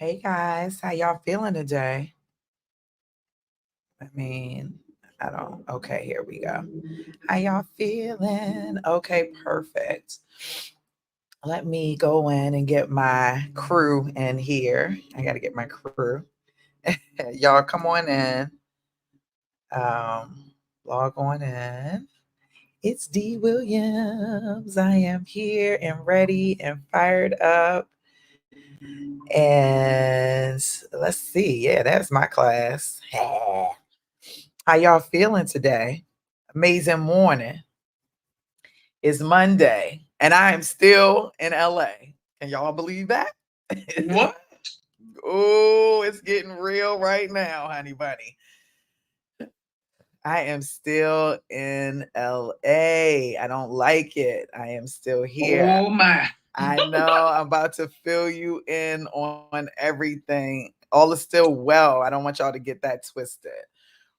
Hey guys, how y'all feeling today? I mean, I don't. Okay, here we go. How y'all feeling? Okay, perfect. Let me go in and get my crew in here. I got to get my crew. Y'all come on in. Log on in. It's D Williams. I am here and ready and fired up. And let's see. Yeah, that's my class. How y'all feeling today? Amazing morning. It's Monday, and I am still in LA. Can y'all believe that? What? Oh, it's getting real right now, honey bunny. I am still in LA. I don't like it. I am still here. Oh my. I know I'm about to fill you in on everything. All is still well. I don't want y'all to get that twisted.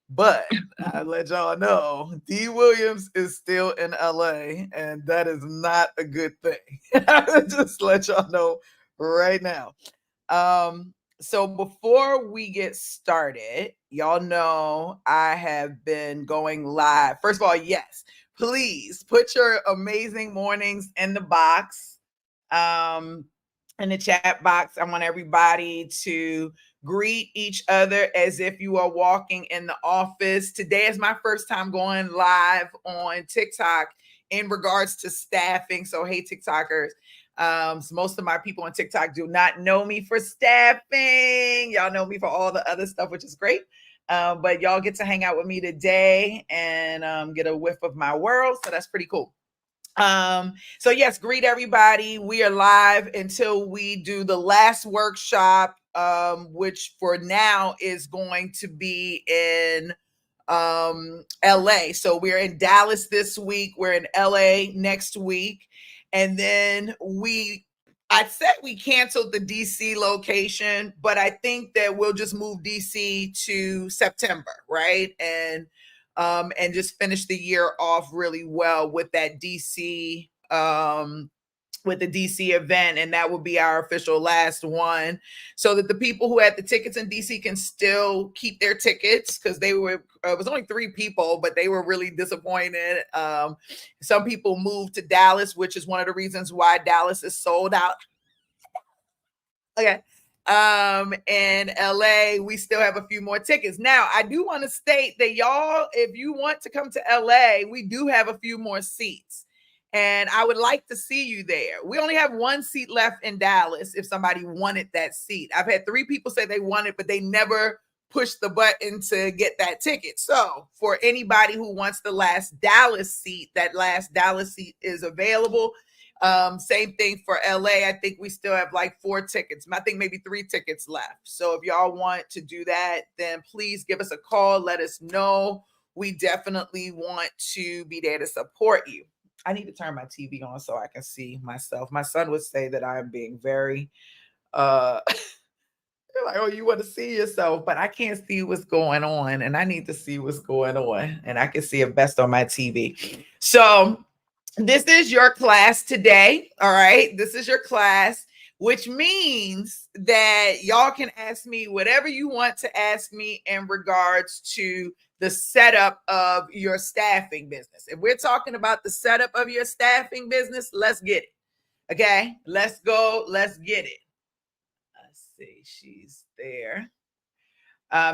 But I let y'all know D Williams is still in LA, and that is not a good thing. Just let y'all know right now. So before we get started, y'all know I have been going live. First of all, yes, please put your amazing mornings in the box. Um, in the chat box, I want everybody to greet each other as if you are walking in the office. Today is my first time going live on TikTok in regards to staffing. So, hey, TikTokers. So most of my people on TikTok do not know me for staffing. Y'all know me for all the other stuff, which is great. But y'all get to hang out with me today and get a whiff of my world. So that's pretty cool. So yes, greet everybody. We are live until we do the last workshop, which for now is going to be in LA. So we're in Dallas this week, we're in LA next week, and then I said we canceled the DC location, but I think that we'll just move DC to September, right? And just finish the year off really well with that DC with the DC event, and that will be our official last one, so that the people who had the tickets in DC can still keep their tickets, because they were it was only 3 people, but they were really disappointed. Some people moved to Dallas, which is one of the reasons why Dallas is sold out. Okay. In LA, we still have a few more tickets. Now, I do want to state that y'all, if you want to come to LA, we do have a few more seats. And I would like to see you there. We only have 1 seat left in Dallas if somebody wanted that seat. I've had 3 people say they want it, but they never pushed the button to get that ticket. So, for anybody who wants the last Dallas seat, that last Dallas seat is available. Same thing for LA. I think we still have like 4 tickets. I think maybe 3 tickets left. So if y'all want to do that, then please give us a call. Let us know. We definitely want to be there to support you. I need to turn my TV on so I can see myself. My son would say that I am being very like, oh, you want to see yourself, but I can't see what's going on, and I need to see what's going on, and I can see it best on my TV. So this is your class today. All right. This is your class, which means that y'all can ask me whatever you want to ask me in regards to the setup of your staffing business. If we're talking about the setup of your staffing business, let's get it. Okay. Let's go. Let's get it. Let's see. She's there.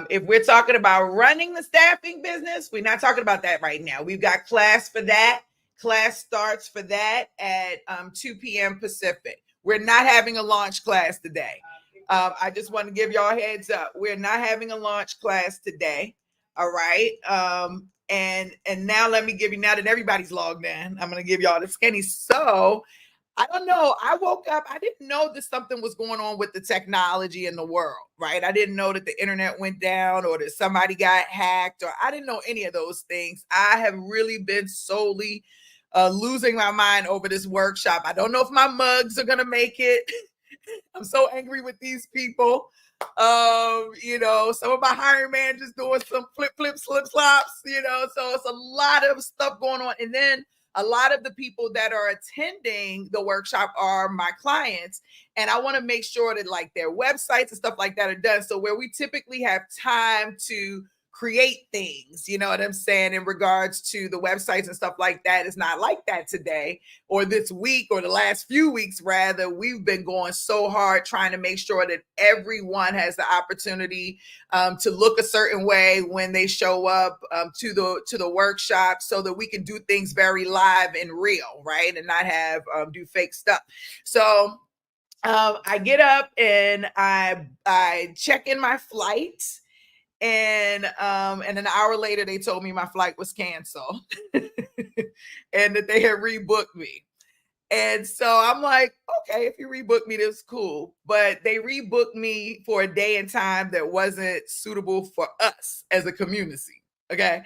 If we're talking about running the staffing business, we're not talking about that right now. We've got class for that. Class starts for that at 2 p.m. Pacific. We're not having a launch class today. I just want to give y'all a heads up. We're not having a launch class today. All right. And now let me give you, now that everybody's logged in, I'm going to give y'all the skinny. So I don't know. I woke up, I didn't know that something was going on with the technology in the world, right? I didn't know that the internet went down or that somebody got hacked, or I didn't know any of those things. I have really been solely losing my mind over this workshop. I don't know if my mugs are going to make it. I'm so angry with these people. Some of my hiring managers doing some flip, slip, slops, so it's a lot of stuff going on. And then a lot of the people that are attending the workshop are my clients, and I want to make sure that like their websites and stuff like that are done. So where we typically have time to create things, you know what I'm saying, in regards to the websites and stuff like that, it's not like that today or this week or the last few weeks. Rather, we've been going so hard trying to make sure that everyone has the opportunity to look a certain way when they show up to the workshop, so that we can do things very live and real, right, and not have do fake stuff. So I get up and I check in my flight, and an hour later they told me my flight was canceled and that they had rebooked me. And so I'm like, okay, if you rebooked me, that's cool. But they rebooked me for a day and time that wasn't suitable for us as a community. Okay.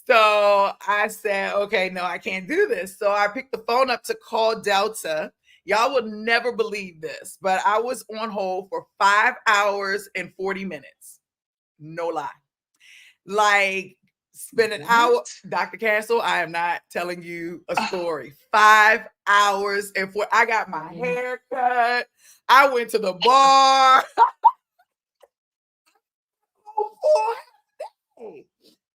So I said, okay, no, I can't do this. So I picked the phone up to call Delta. Y'all will never believe this, but I was on hold for 5 hours and 40 minutes. No lie. Like, spend an hour, Dr. Castle, I am not telling you a story. 5 hours and I got my hair cut. I went to the bar.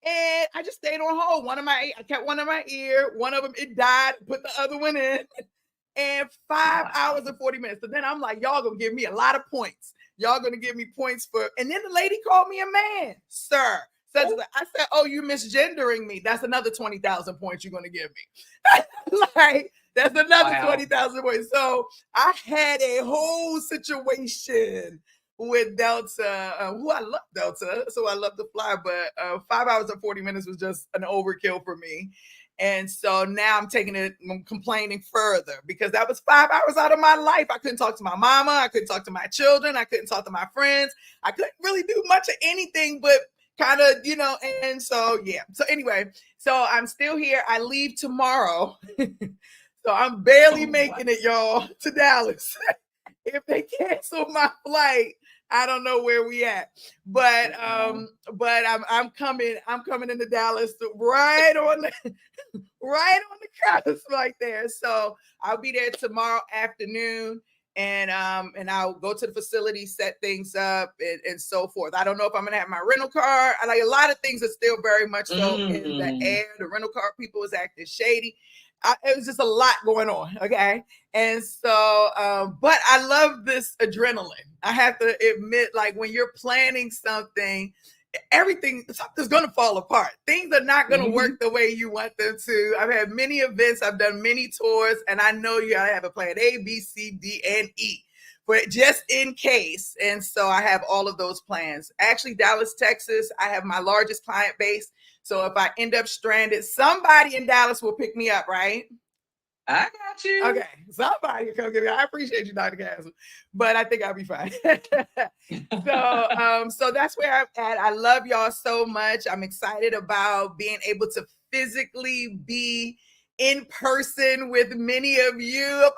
And I just stayed on hold. I kept one in my ear. One of them, it died. Put the other one in. And 5 hours and 40 minutes. So then I'm like, y'all gonna give me a lot of points. Y'all gonna give me points for, and then the lady called me a man, sir. I said, oh, you misgendering me. That's another 20,000 points you're gonna give me. Like, that's another 20,000 points. So I had a whole situation with Delta, who I love Delta, so I love to fly, but 5 hours and 40 minutes was just an overkill for me. And so now I'm complaining further, because that was 5 hours out of my life. I couldn't talk to my mama. I couldn't talk to my children. I couldn't talk to my friends. I couldn't really do much of anything but kind of, and so, yeah. So anyway, so I'm still here. I leave tomorrow. So I'm barely making it, y'all, to Dallas. If they cancel my flight, I don't know where we at, but I'm coming into Dallas right on the cusp right there. So I'll be there tomorrow afternoon, and I'll go to the facility, set things up, and so forth. I don't know if I'm gonna have my rental car. I like a lot of things are still very much so in the air. The rental car people is acting shady. It was just a lot going on. Okay. And so, but I love this adrenaline. I have to admit, like, when you're planning something, something's going to fall apart. Things are not going to work the way you want them to. I've had many events. I've done many tours, and I know you got to have a plan A, B, C, D, and E, but just in case. And so I have all of those plans. Actually, Dallas, Texas, I have my largest client base. So if I end up stranded, somebody in Dallas will pick me up, right? I got you. Okay, somebody can come get me. I appreciate you, Dr. Castle, but I think I'll be fine. So that's where I'm at. I love y'all so much. I'm excited about being able to physically be in person with many of you.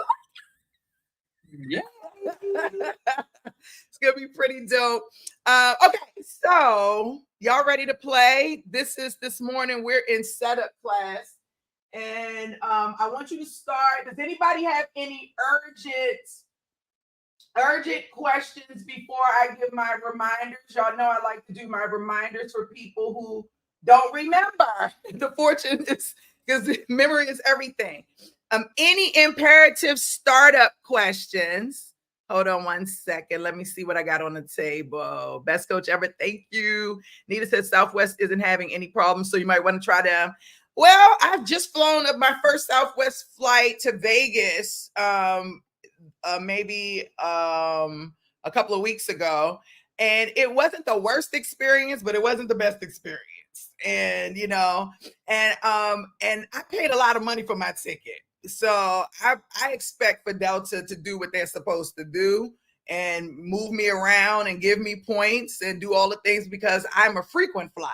Yeah. It's gonna be pretty dope. Okay, so y'all ready to play? This morning we're in setup class, and I want you to start. Does anybody have any urgent questions before I give my reminders? Y'all know I like to do my reminders for people who don't remember. The fortune is, because memory is everything. Any imperative startup questions? Hold on one second. Let me see what I got on the table. Best coach ever. Thank you. Nita said Southwest isn't having any problems, so you might want to try them. Well, I've just flown up my first Southwest flight to Vegas, maybe a couple of weeks ago, and it wasn't the worst experience, but it wasn't the best experience. And and I paid a lot of money for my ticket. So I expect for Delta to do what they're supposed to do and move me around and give me points and do all the things, because I'm a frequent flyer.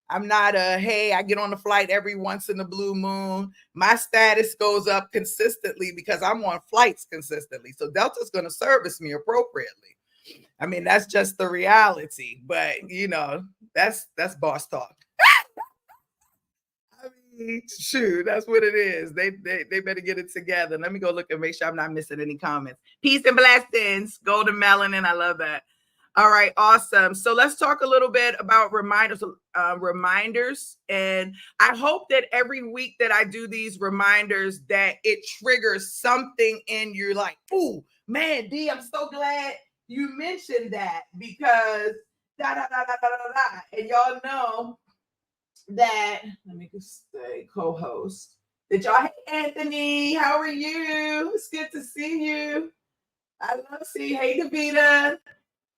I'm not hey, I get on the flight every once in the blue moon. My status goes up consistently because I'm on flights consistently. So Delta's going to service me appropriately. I mean, that's just the reality. But, that's boss talk. I Shoot, that's what it is. They better get it together. Let me go look and make sure I'm not missing any comments. Peace and blessings. Golden melanin. I love that. All right, awesome. So let's talk a little bit about reminders. And I hope that every week that I do these reminders, that it triggers something in you. Like, oh man, D, I'm so glad you mentioned that, because da da da da da da da. And y'all know that. Let me just say, co-host. That y'all. Hey, Anthony, how are you? It's good to see you. I love to see. Hey, Davita.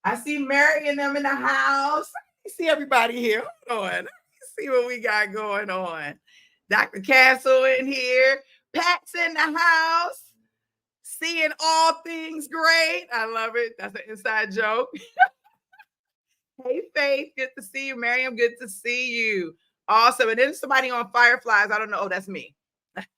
I see Mary and them in the house. I see everybody here. Hold on. Let me see what we got going on. Dr. Castle in here. Pat's in the house. Seeing all things great. I love it. That's an inside joke. Hey, Faith. Good to see you. Miriam, good to see you. Awesome. And then somebody on Fireflies. I don't know. Oh, that's me.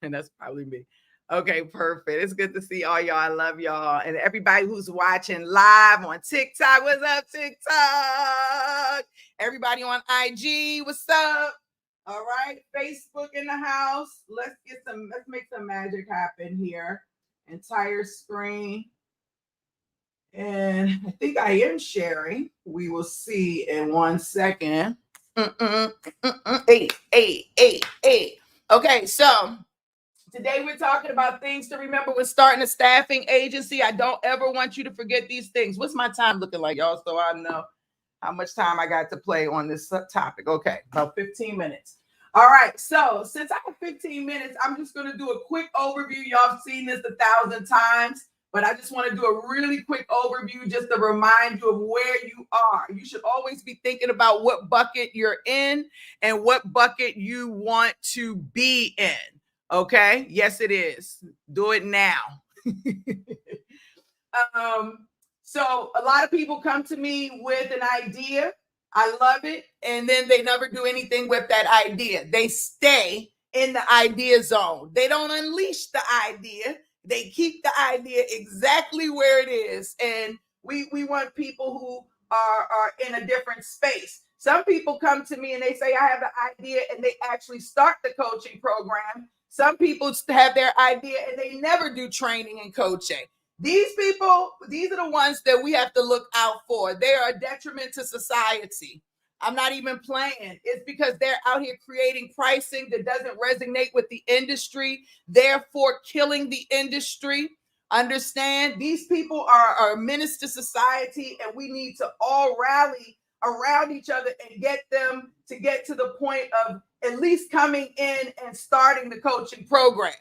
And that's probably me. Okay, perfect. It's good to see all y'all. I love y'all. And everybody who's watching live on TikTok. What's up, TikTok? Everybody on IG, what's up? All right, Facebook in the house. Let's make some magic happen here. Entire screen. And I think I am sharing. We will see in 1 second. Hey. Okay, so today we're talking about things to remember when starting a staffing agency. I don't ever want you to forget these things. What's my time looking like, y'all? So I know how much time I got to play on this topic. Okay, about 15 minutes. All right, so since I have 15 minutes, I'm just going to do a quick overview. Y'all have seen this 1,000 times, but I just want to do a really quick overview just to remind you of where you are. You should always be thinking about what bucket you're in and what bucket you want to be in. Okay. Yes, it is. Do it now. So a lot of people come to me with an idea. I love it. And then they never do anything with that idea. They stay in the idea zone. They don't unleash the idea. They keep the idea exactly where it is. And we want people who are in a different space. Some people come to me and they say, I have an idea, and they actually start the coaching program. Some people have their idea and they never do training and coaching. These people, these are the ones that we have to look out for. They are a detriment to society. I'm not even playing. It's because they're out here creating pricing that doesn't resonate with the industry, therefore killing the industry. Understand? These people are a menace to society, and we need to all rally around each other and get them to get to the point of at least coming in and starting the coaching program.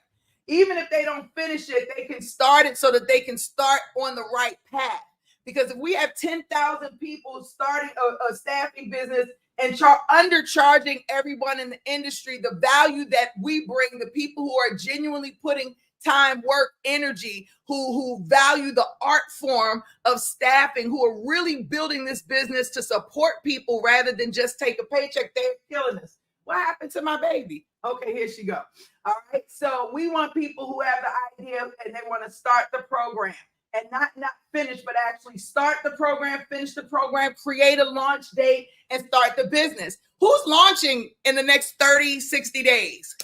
Even if they don't finish it, they can start it so that they can start on the right path. Because if we have 10,000 people starting a staffing business and undercharging everyone in the industry, the value that we bring, the people who are genuinely putting time, work, energy, who value the art form of staffing, who are really building this business to support people rather than just take a paycheck, they're killing us. What happened to my baby? Okay, here she go. All right, so we want people who have the idea and they want to start the program. And not finish, but actually start the program, finish the program, create a launch date, and start the business. Who's launching in the next 30, 60 days?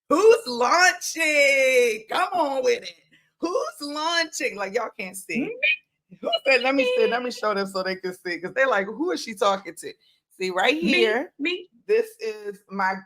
Who's launching? Come on with it. Who's launching? Like, y'all can't see. Who said, let me show them so they can see. Because they're like, who is she talking to? See, right here. Me. This is my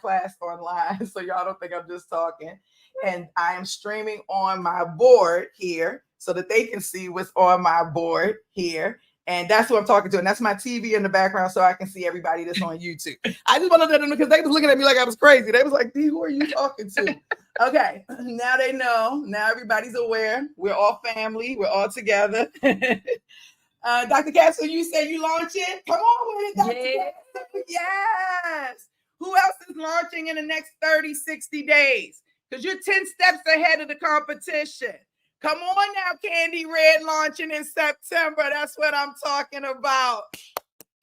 class online. So y'all don't think I'm just talking. And I am streaming on my board here so that they can see what's on my board here. And that's who I'm talking to. And that's my TV in the background so I can see everybody that's on YouTube. I just wanted them because they was looking at me like I was crazy. They was like, D, who are you talking to? Okay, now they know. Now everybody's aware. We're all family. We're all together. Dr. Castle, you said you launching? Come on with it, Dr. Castle. Yes. Who else is launching in the next 30, 60 days? Because you're 10 steps ahead of the competition. Come on now, Candy Red launching in September. That's what I'm talking about.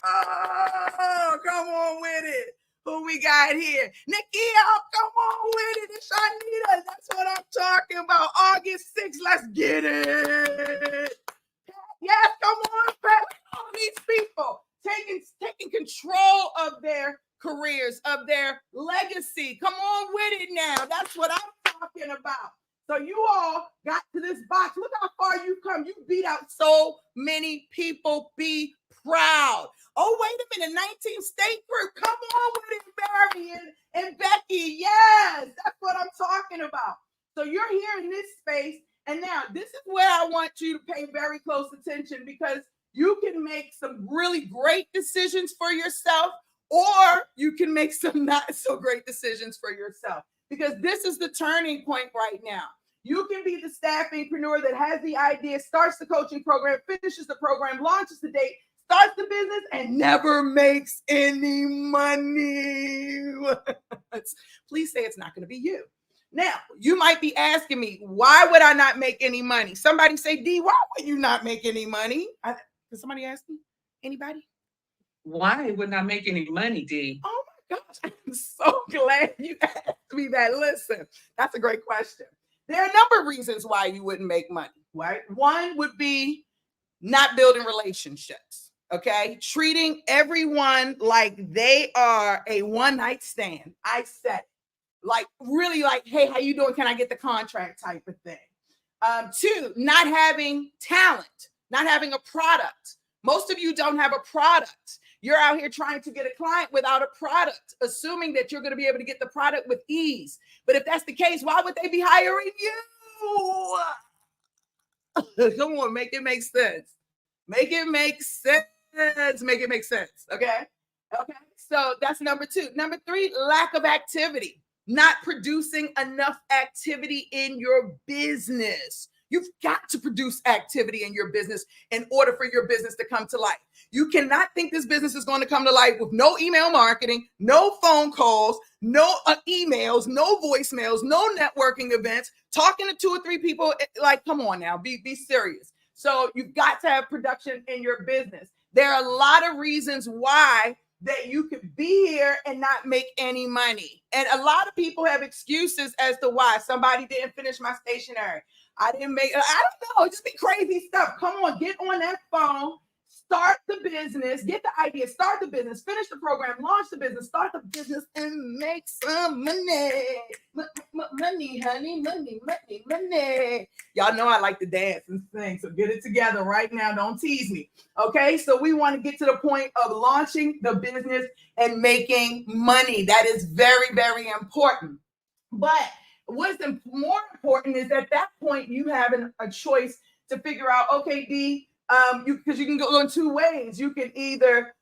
Oh, come on with it. Who we got here? Nikia, come on with it. It's Shanita. That's what I'm talking about. August 6th. Let's get it. Yes, come on, Pat. All these people taking control of their careers, of their legacy. Come That's what I'm talking about. So you all got to this box. Look how far you've come. You beat out so many people. Be proud. Oh, wait a minute. 19 state group. Come on with it, Mary and Becky. Yes, that's what I'm talking about. So you're here in this space. And now this is where I want you to pay very close attention, because you can make some really great decisions for yourself, or you can make some not so great decisions for yourself, because this is the turning point right now. You can be the staffingpreneur that has the idea, starts the coaching program, finishes the program, launches the date, starts the business, and never makes any money. Please say it's not going to be you. Now, you might be asking me, why would I not make any money? Somebody say, D, why would you not make any money? Did somebody ask me? Anybody? Why wouldn't I make any money, D? Oh my gosh, I'm so glad you asked me that. Listen, that's a great question. There are a number of reasons why you wouldn't make money, right? One would be not building relationships, okay? Treating everyone like they are a one-night stand. I said it. Like, really like, hey, how you doing? Can I get the contract type of thing? Two, not having talent, not having a product. Most of you don't have a product. You're out here trying to get a client without a product, assuming that you're going to be able to get the product with ease. But if that's the case, why would they be hiring you? Come on, make it make sense. Make it make sense. Make it make sense. Okay. Okay. So that's number two. Number three, lack of activity. Not producing enough activity in your business. You've got to produce activity in your business in order for your business to come to life. You cannot think this business is going to come to life with no email marketing, no phone calls, no emails, no voicemails, no networking events, talking to 2 or 3 people. Like, come on now, be serious. So you've got to have production in your business. There are a lot of reasons why that you could be here and not make any money. And a lot of people have excuses as to why. Somebody didn't finish my stationery. I don't know, just be crazy stuff. Come on, get on that phone, start the business, get the idea, start the business, finish the program, launch the business, start the business, and make some money. Money, honey, money. Y'all know I like to dance and sing, so get it together right now. Don't tease me. Okay, so we want to get to the point of launching the business and making money. That is very, very important. But what's more important is at that point you have a choice to figure out, okay, D, because you can go in 2 ways. You can either,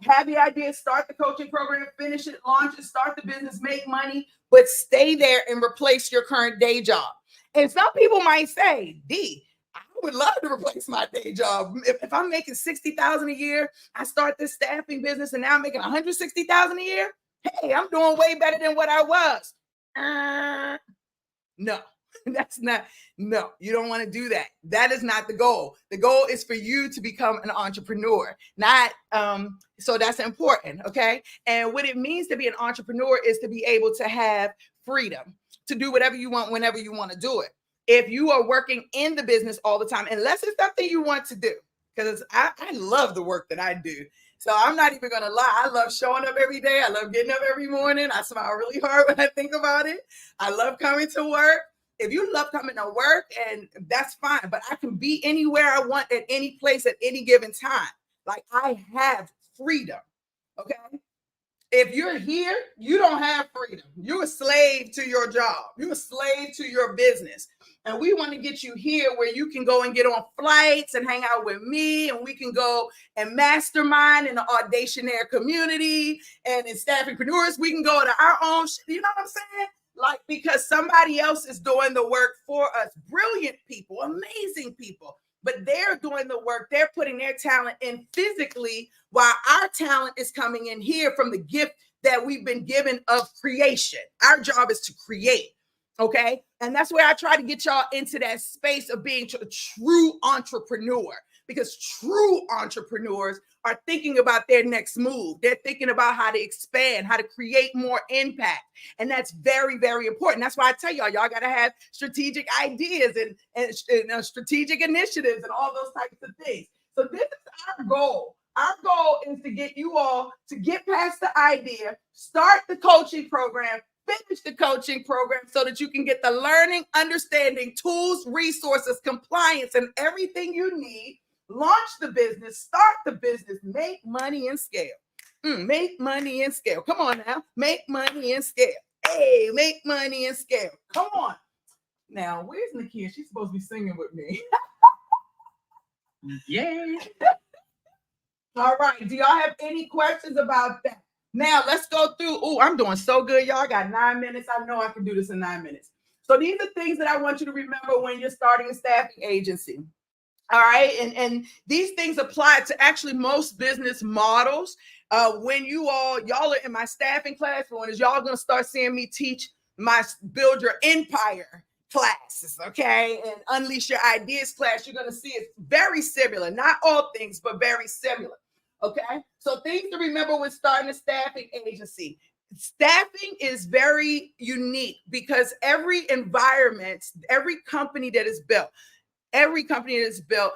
have the idea, start the coaching program, finish it, launch it, start the business, make money, but stay there and replace your current day job. And some people might say, D, I would love to replace my day job. If I'm making $60,000 a year, I start this staffing business and now I'm making $160,000 a year. Hey, I'm doing way better than what I was. No, no, you don't want to do that. That is not the goal. The goal is for you to become an entrepreneur, not, so that's important. Okay. And what it means to be an entrepreneur is to be able to have freedom to do whatever you want, whenever you want to do it. If you are working in the business all the time, unless it's something you want to do, because I love the work that I do. So I'm not even going to lie. I love showing up every day. I love getting up every morning. I smile really hard when I think about it. I love coming to work. If you love coming to work, and that's fine, but I can be anywhere I want at any place at any given time. Like, I have freedom. Okay. If you're here, you don't have freedom. You're a slave to your job. You're a slave to your business. And we want to get you here where you can go and get on flights and hang out with me, and we can go and mastermind in the Audationaire community, and in Staffingpreneurs, we can go to our own, you know what I'm saying? Like, because somebody else is doing the work for us. Brilliant people, amazing people, but they're doing the work. They're putting their talent in physically, while our talent is coming in here from the gift that we've been given of creation. Our job is to create. Okay. And that's where I try to get y'all into that space of being a true entrepreneur, because true entrepreneurs are thinking about their next move. They're thinking about how to expand, how to create more impact. And that's very, very important. That's why I tell y'all got to have strategic ideas and strategic initiatives and all those types of things. So this is our goal. Our goal is to get you all to get past the idea, start the coaching program, Finish the coaching program so that you can get the learning, understanding, tools, resources, compliance, and everything you need. Launch the business, start the business, make money and scale. Make money and scale. Come on now. Make money and scale. Hey, make money and scale. Come on. Now, where's Nakia? She's supposed to be singing with me. Yay. All right. Do y'all have any questions about that? Now, let's go through. Oh, I'm doing so good, y'all. I got 9 minutes. I know I can do this in 9 minutes. So these are things that I want you to remember when you're starting a staffing agency. All right. And these things apply to actually most business models. When y'all are in my staffing class, when is y'all going to start seeing me teach my Build Your Empire classes, okay? And Unleash Your Ideas class, you're going to see it's very similar. Not all things, but very similar, okay? So things to remember when starting a staffing agency. Staffing is very unique because every environment, every company that is built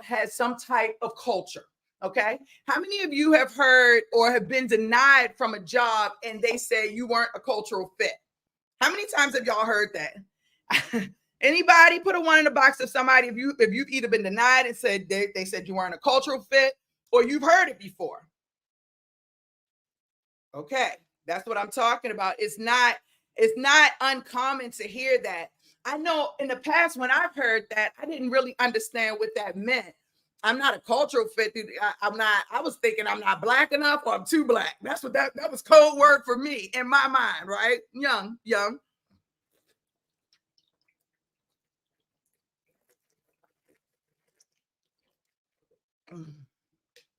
has some type of culture. Okay. How many of you have heard or have been denied from a job and they say you weren't a cultural fit? How many times have y'all heard that? Anybody put a 1 in the box of somebody if you've either been denied and said they said you weren't a cultural fit, or you've heard it before? Okay, that's what I'm talking about. It's not uncommon to hear that. I know in the past when I've heard that, I didn't really understand what that meant. I'm not a cultural fit. I was thinking I'm not black enough or I'm too black. That's what that was code word for me in my mind, right? Young.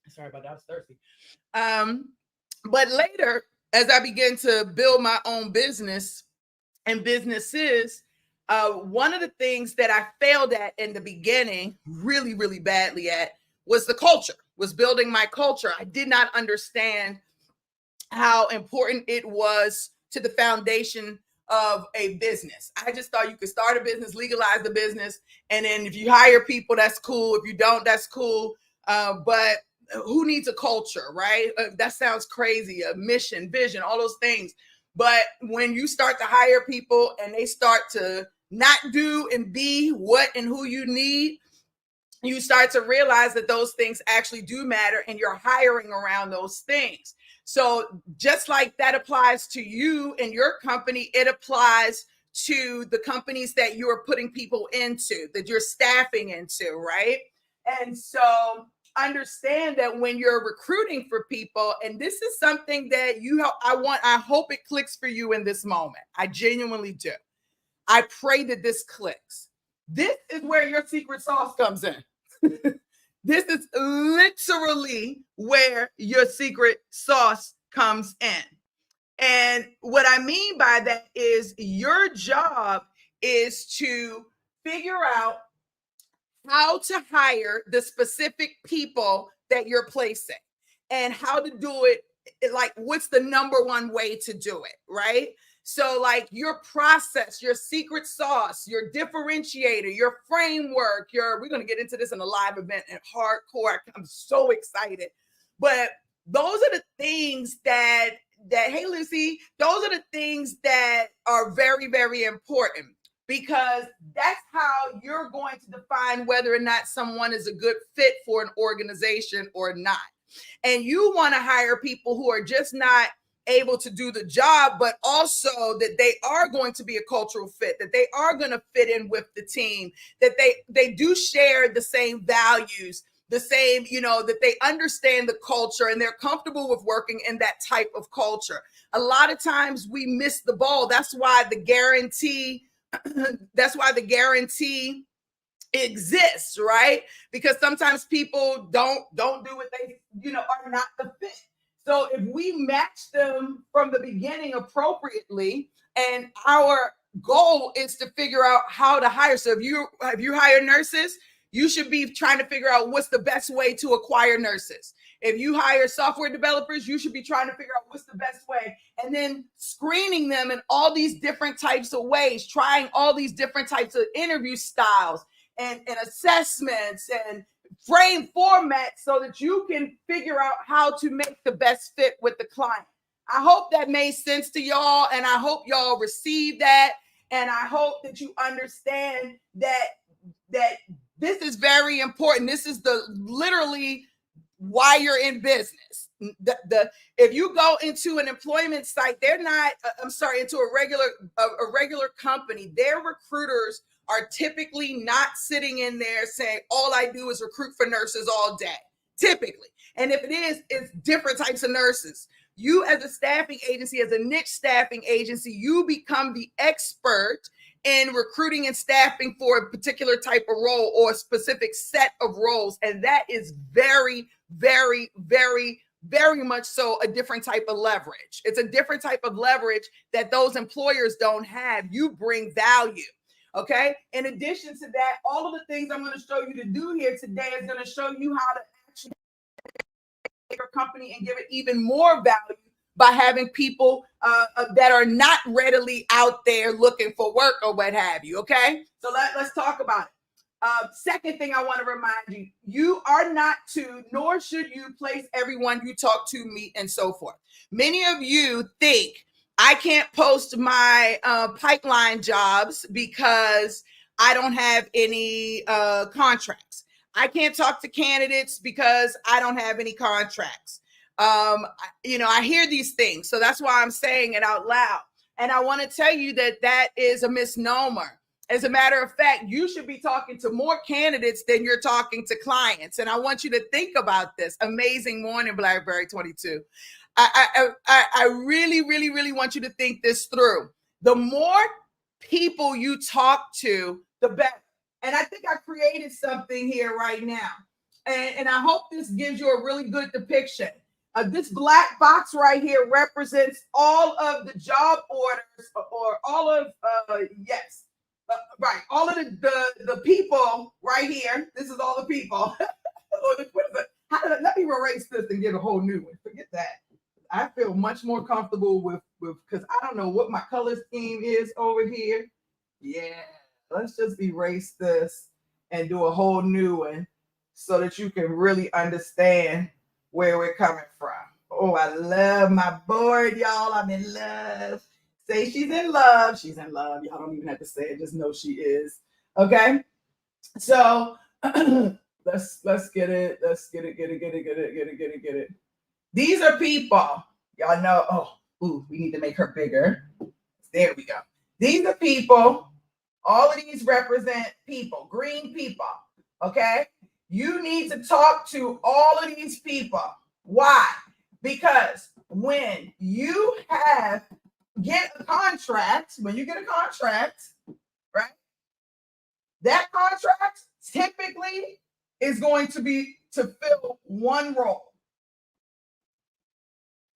Sorry about that. I was thirsty. But later, as I began to build my own business and businesses, one of the things that I failed at in the beginning, really, really badly at, was the culture, was building my culture. I did not understand how important it was to the foundation of a business. I just thought you could start a business, legalize the business, and then if you hire people, that's cool. If you don't, that's cool. But who needs a culture, right? That sounds crazy. A mission, vision, all those things. But when you start to hire people and they start to not do and be what and who you need, you start to realize that those things actually do matter and you're hiring around those things. So just like that applies to you and your company, it applies to the companies that you're putting people into, that you're staffing into, right? And so understand that when you're recruiting for people, and this is something that I hope it clicks for you in this moment. I genuinely do. I pray that this clicks. This is where your secret sauce comes in. This is literally where your secret sauce comes in. And what I mean by that is your job is to figure out how to hire the specific people that you're placing and how to do it. Like, what's the number one way to do it, right? So like your process, your secret sauce, your differentiator, your framework, we're going to get into this in a live event at Hardcore. I'm so excited. But those are the things that hey, Lucy, those are the things that are very, very important, because that's how you're going to define whether or not someone is a good fit for an organization or not. And you want to hire people who are just not able to do the job, but also that they are going to be a cultural fit, that they are going to fit in with the team, that they do share the same values, the same, that they understand the culture and they're comfortable with working in that type of culture. A lot of times we miss the ball. That's why the guarantee exists, right? Because sometimes people don't do what they, are not the fit. So if we match them from the beginning appropriately, and our goal is to figure out how to hire. So if you hire nurses, you should be trying to figure out what's the best way to acquire nurses. If you hire software developers, you should be trying to figure out what's the best way, and then screening them in all these different types of ways, trying all these different types of interview styles and assessments and frame formats so that you can figure out how to make the best fit with the client. I hope that made sense to y'all, and I hope y'all receive that, and I hope that you understand that this is very important. This is the literally why you're in business. If you go into an employment site, they're not. Into a regular company, their recruiters are typically not sitting in there saying, all I do is recruit for nurses all day, typically. And if it is, it's different types of nurses. You as a staffing agency, as a niche staffing agency, you become the expert in recruiting and staffing for a particular type of role or a specific set of roles. And that is very, very, very, very much so a different type of leverage. It's a different type of leverage that those employers don't have. You bring value. Okay. In addition to that, all of the things I'm going to show you to do here today is going to show you how to actually make your company and give it even more value by having people that are not readily out there looking for work or what have you. Okay. So let's talk about it. Second thing I want to remind you, you are not to, nor should you place everyone you talk to, meet, and so forth. Many of you think I can't post my pipeline jobs because I don't have any contracts. I can't talk to candidates because I don't have any contracts. I hear these things. So that's why I'm saying it out loud. And I want to tell you that that is a misnomer. As a matter of fact, you should be talking to more candidates than you're talking to clients. And I want you to think about this. Amazing morning, Blackberry 22. I really, really, really want you to think this through. The more people you talk to, the better. And I think I created something here right now. And I hope this gives you a really good depiction. This black box right here represents all of the job orders or all of, all of the people right here. This is all the people. Let me erase this and get a whole new one. Forget that. I feel much more comfortable with because I don't know what my color scheme is over here. Yeah, let's just erase this and do a whole new one so that you can really understand where we're coming from. Oh, I love my board, y'all. I'm in love. Say she's in love. She's in love. Y'all don't even have to say it. Just know she is. Okay. So let's get it. Let's get it. These are people. Y'all know. We need to make her bigger. There we go. These are people. All of these represent people, green people. Okay. You need to talk to all of these people. Why? Because when you get a contract, right? That contract typically is going to be to fill one role.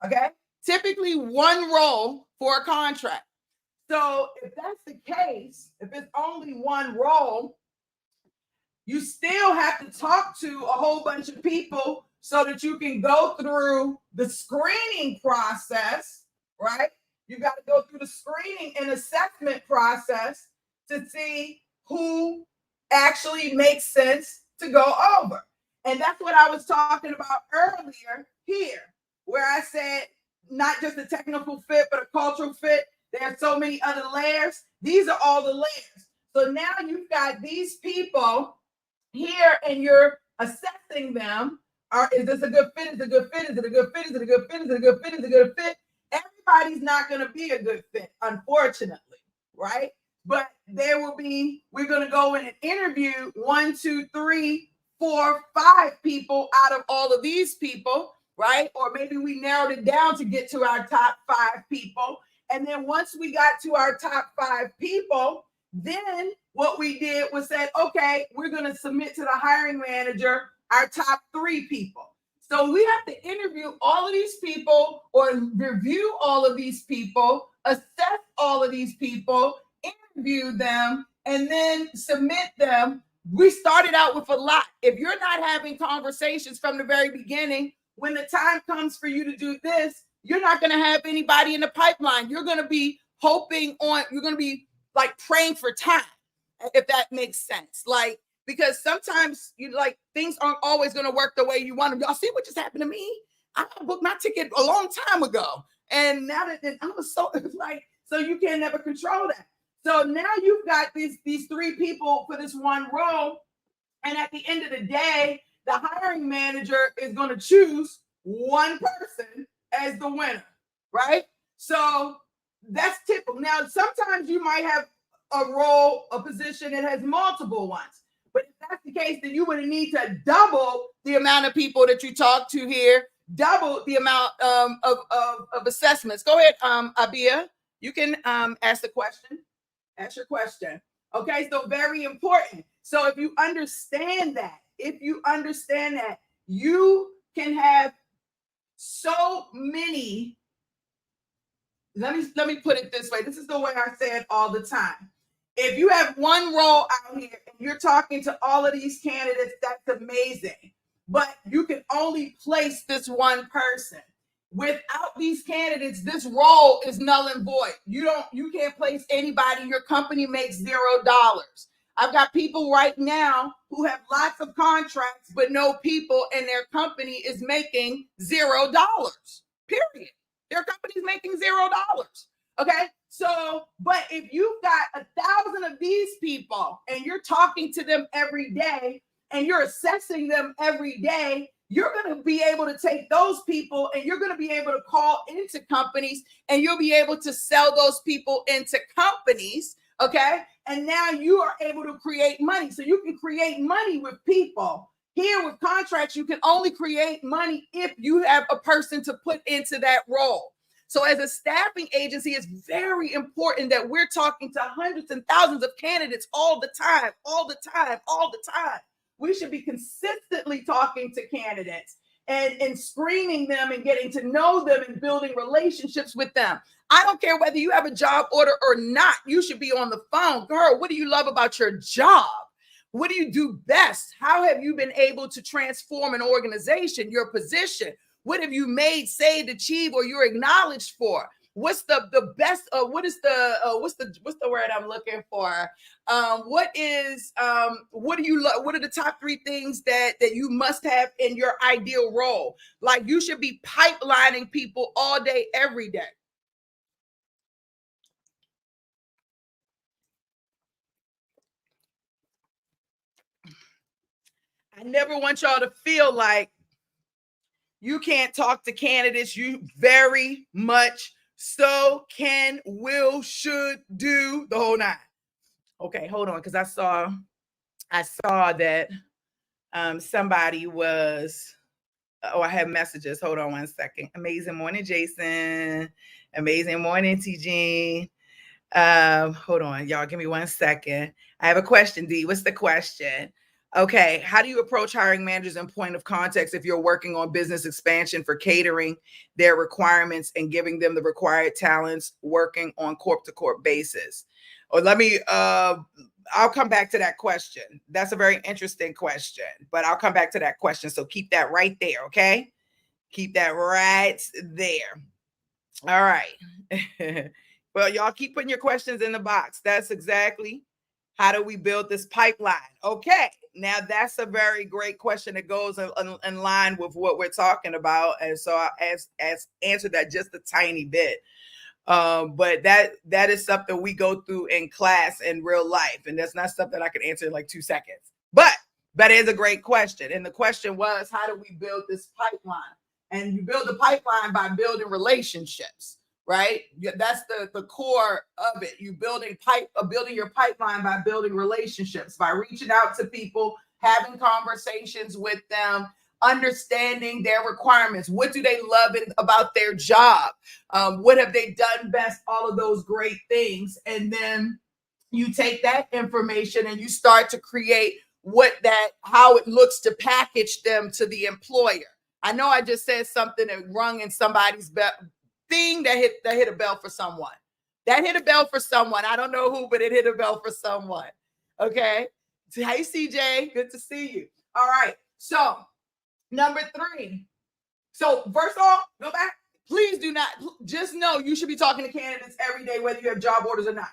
Okay? Typically one role for a contract. So if that's the case, if it's only one role, you still have to talk to a whole bunch of people so that you can go through the screening process, right? You got to go through the screening and assessment process to see who actually makes sense to go over. And that's what I was talking about earlier here, where I said not just a technical fit, but a cultural fit. There are so many other layers. These are all the layers. So now you've got these people here and you're assessing them. Is this a good fit? Is it a good fit? Is it a good fit? Is it a good fit? Is it a good fit? Is it a good fit? Everybody's not going to be a good fit, unfortunately, right? But we're going to go in and interview 1, 2, 3, 4, 5 people out of all of these people, right? Or maybe we narrowed it down to get to our top 5 people. And then once we got to our top 5 people, then what we did was said, okay, we're going to submit to the hiring manager our top 3 people. So we have to interview all of these people or review all of these people, assess all of these people, interview them, and then submit them. We started out with a lot. If you're not having conversations from the very beginning, when the time comes for you to do this, you're not going to have anybody in the pipeline. You're going to be you're going to be like praying for time, if that makes sense. Like, because sometimes things aren't always going to work the way you want them. Y'all see what just happened to me? I booked my ticket a long time ago. And now that it's like, so you can never control that. So now you've got these three people for this one role. And at the end of the day, the hiring manager is going to choose one person as the winner, right? So that's typical. Now, sometimes you might have a position that has multiple ones. But if that's the case, then you would need to double the amount of people that you talk to here, double the amount of assessments. Go ahead, Abia. You can ask the question. Ask your question. Okay, so very important. So if you understand that, you can have so many. Let me put it this way. This is the way I say it all the time. If you have one role out here and you're talking to all of these candidates, that's amazing. But you can only place this one person. Without these candidates, this role is null and void. You can't place anybody. Your company makes $0. I've got people right now who have lots of contracts, but no people, and their company is making $0. Period. Their company's making $0. Okay. So, but if you've got 1,000 of these people and you're talking to them every day and you're assessing them every day, you're going to be able to take those people and you're going to be able to call into companies and you'll be able to sell those people into companies. Okay. And now you are able to create money. So you can create money with people. Here with contracts, you can only create money if you have a person to put into that role. So as a staffing agency, it's very important that we're talking to hundreds and thousands of candidates all the time. We should be consistently talking to candidates and screening them and getting to know them and building relationships with them. I don't care whether you have a job order or not. You should be on the phone. Girl, what do you love about your job? What do you do best? How have you been able to transform an organization, your position? What have you made, saved, achieved, or you're acknowledged for? What's the best? What's the word I'm looking for? What do you love? What are the top 3 things that you must have in your ideal role? Like you should be pipelining people all day, every day. I never want y'all to feel like you can't talk to candidates. You very much so can, will, should, do the whole 9. Okay, hold on, because I saw that somebody was. Oh, I have messages. Hold on one second. Amazing morning, Jason. Amazing morning, T. Hold on, y'all. Give me 1 second. I have a question, D. What's the question? Okay, how do you approach hiring managers and point of contacts if you're working on business expansion for catering their requirements and giving them the required talents working on corp-to-corp basis? Or I'll come back to that question. That's a very interesting question, but I'll come back to that question. So keep that right there, okay? Keep that right there. All right. Well, y'all keep putting your questions in the box. That's exactly how do we build this pipeline? Okay, now that's a very great question that goes in line with what we're talking about. And so I answered that just a tiny bit. But that is something we go through in class in real life. And that's not something I can answer in like 2 seconds. But that is a great question. And the question was, how do we build this pipeline? And you build the pipeline by building relationships. Right? That's the core of it. You building your pipeline by building relationships, by reaching out to people, having conversations with them, understanding their requirements. What do they love about their job? What have they done best? All of those great things. And then you take that information and you start to create how it looks to package them to the employer. I know I just said something that rung in somebody's thing that hit a bell for someone. That hit a bell for someone. I don't know who, but it hit a bell for someone. Okay. Hey, CJ, good to see you. All right. So number 3. So first off, go back. Please do not just know you should be talking to candidates every day, whether you have job orders or not.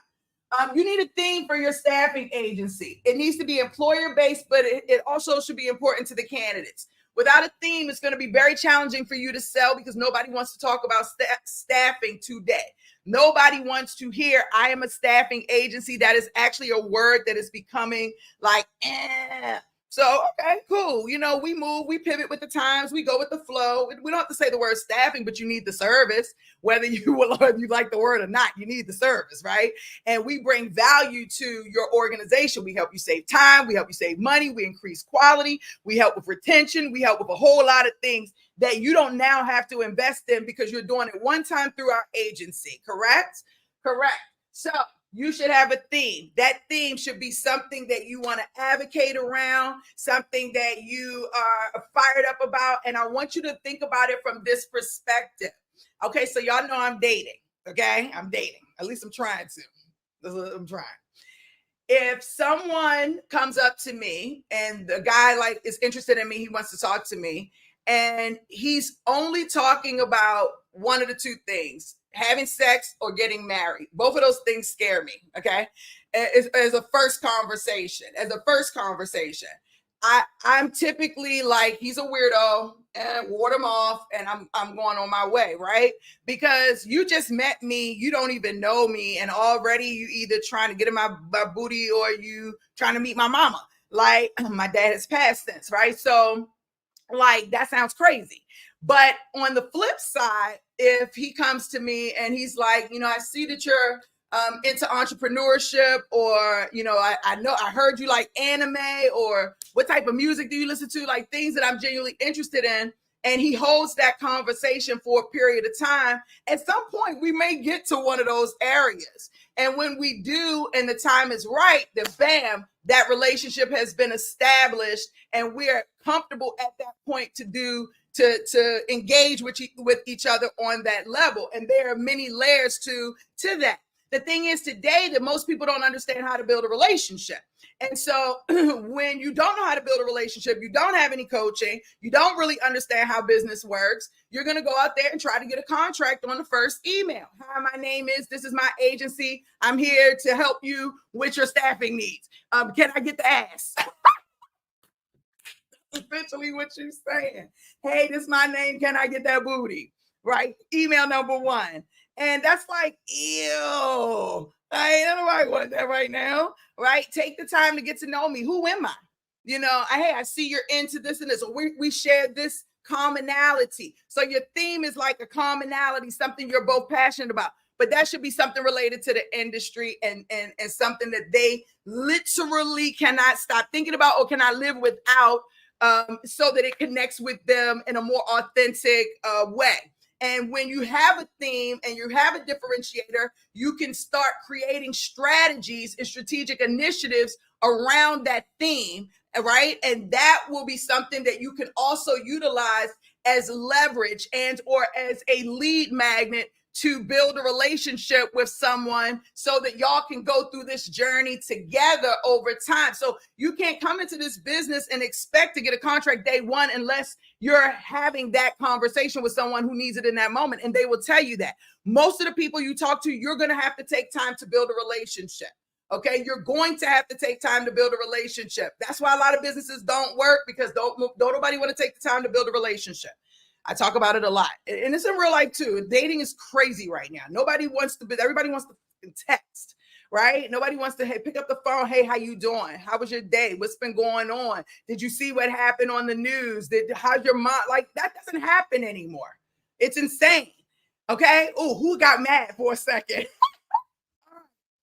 You need a theme for your staffing agency. It needs to be employer-based, but it also should be important to the candidates. Without a theme, it's going to be very challenging for you to sell because nobody wants to talk about staffing today. Nobody wants to hear, I am a staffing agency. That is actually a word that is becoming like, eh. So, okay, cool. You know, we move, we pivot with the times, we go with the flow. We don't have to say the word staffing, but you need the service, whether you like the word or not, you need the service, right? And we bring value to your organization. We help you save time, we help you save money, we increase quality, we help with retention, we help with a whole lot of things that you don't now have to invest in because you're doing it one time through our agency, correct? Correct. So you should have a theme. That theme should be something that you want to advocate around, something that you are fired up about. And I want you to think about it from this perspective. Okay, so y'all know I'm dating. Okay, I'm dating. At least I'm trying to. That's what I'm trying. If someone comes up to me and the guy like is interested in me, he wants to talk to me, and he's only talking about one of the two things, having sex or getting married. Both of those things scare me, okay? As a first conversation, I'm typically like, he's a weirdo and ward him off and I'm going on my way, right? Because you just met me, you don't even know me, and already you either trying to get in my booty or you trying to meet my mama. Like, my dad has passed since, right? So like, that sounds crazy. But on the flip side, if he comes to me and he's like, you know, I see that you're into entrepreneurship, or, you know, I know I heard you like anime, or what type of music do you listen to? Like things that I'm genuinely interested in. And he holds that conversation for a period of time. At some point, we may get to one of those areas. And when we do, and the time is right, then bam, that relationship has been established and we're comfortable at that point to engage with each other on that level. And there are many layers to that. The thing is today that most people don't understand how to build a relationship. And so when you don't know how to build a relationship, you don't have any coaching, you don't really understand how business works, you're going to go out there and try to get a contract on the first email. Hi, my name is, this is my agency. I'm here to help you with your staffing needs. Can I get the ass? Essentially what you're saying. Hey, this is my name. Can I get that booty? Right? Email number one. And that's like, ew. I don't want that right now. Right? Take the time to get to know me. Who am I? You know, hey, I see you're into this and this. Or we share this commonality. So your theme is like a commonality, something you're both passionate about. But that should be something related to the industry and something that they literally cannot stop thinking about or cannot live without, so that it connects with them in a more authentic way. And when you have a theme and you have a differentiator, you can start creating strategies and strategic initiatives around that theme, right? And that will be something that you can also utilize as leverage and or as a lead magnet to build a relationship with someone so that y'all can go through this journey together over time. So you can't come into this business and expect to get a contract day one unless you're having that conversation with someone who needs it in that moment. And they will tell you that. Most of the people you talk to, you're going to have to take time to build a relationship. Okay, you're going to have to take time to build a relationship. That's why a lot of businesses don't work, because don't nobody want to take the time to build a relationship. I talk about it a lot, and it's in real life too. Dating is crazy right now. Everybody wants to text, right? Nobody wants to, hey, pick up the phone. Hey, how you doing? How was your day? What's been going on? Did you see what happened on the news? How's your mom? Like, that doesn't happen anymore. It's insane. Okay. Oh, who got mad for a second?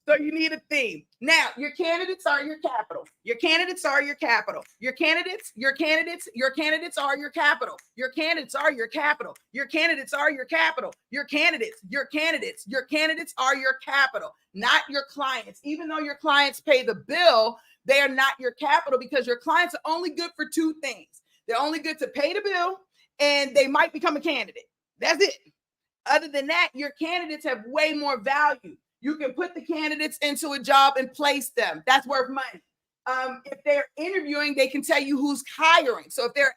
So you need a theme. Now, your candidates are your capital. Your candidates are your capital. Your candidates are your capital. Your candidates are your capital. Your candidates are your capital. Your candidates are your capital, not your clients. Even though your clients pay the bill, they are not your capital, because your clients are only good for two things. They're only good to pay the bill, and they might become a candidate. That's it. Other than that, your candidates have way more value. You can put the candidates into a job and place them. That's worth money. If they're interviewing, they can tell you who's hiring. So if they're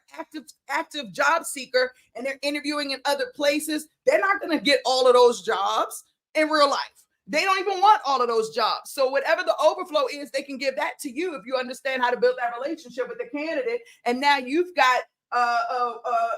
active job seeker and they're interviewing in other places, they're not going to get all of those jobs in real life. They don't even want all of those jobs. So whatever the overflow is, they can give that to you if you understand how to build that relationship with the candidate. And now you've got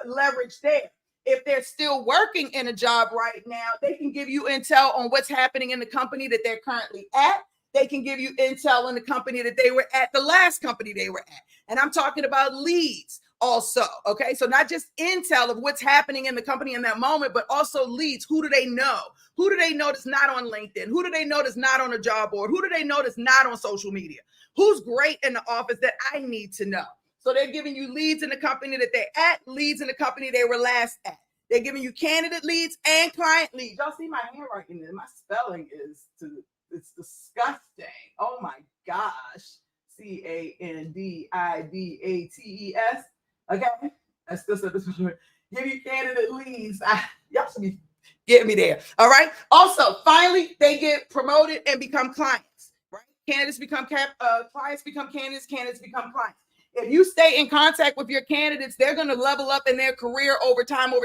leverage there. If they're still working in a job right now, they can give you intel on what's happening in the company that they're currently at. They can give you intel on the company that they were at, the last company they were at. And I'm talking about leads also. Okay. So not just intel of what's happening in the company in that moment, but also leads. Who do they know? Who do they know that's not on LinkedIn? Who do they know that's not on a job board? Who do they know that's not on social media? Who's great in the office that I need to know? So they're giving you leads in the company that they're at, leads in the company they were last at. They're giving you candidate leads and client leads. Y'all see my handwriting there. My spelling it's disgusting. Oh my gosh. Candidates. Okay. I still said this before. Give you candidate leads. Y'all should be getting me there. All right. Also, finally, they get promoted and become clients. Right? Candidates become clients become candidates, candidates become clients. If you stay in contact with your candidates, they're going to level up in their career over time, and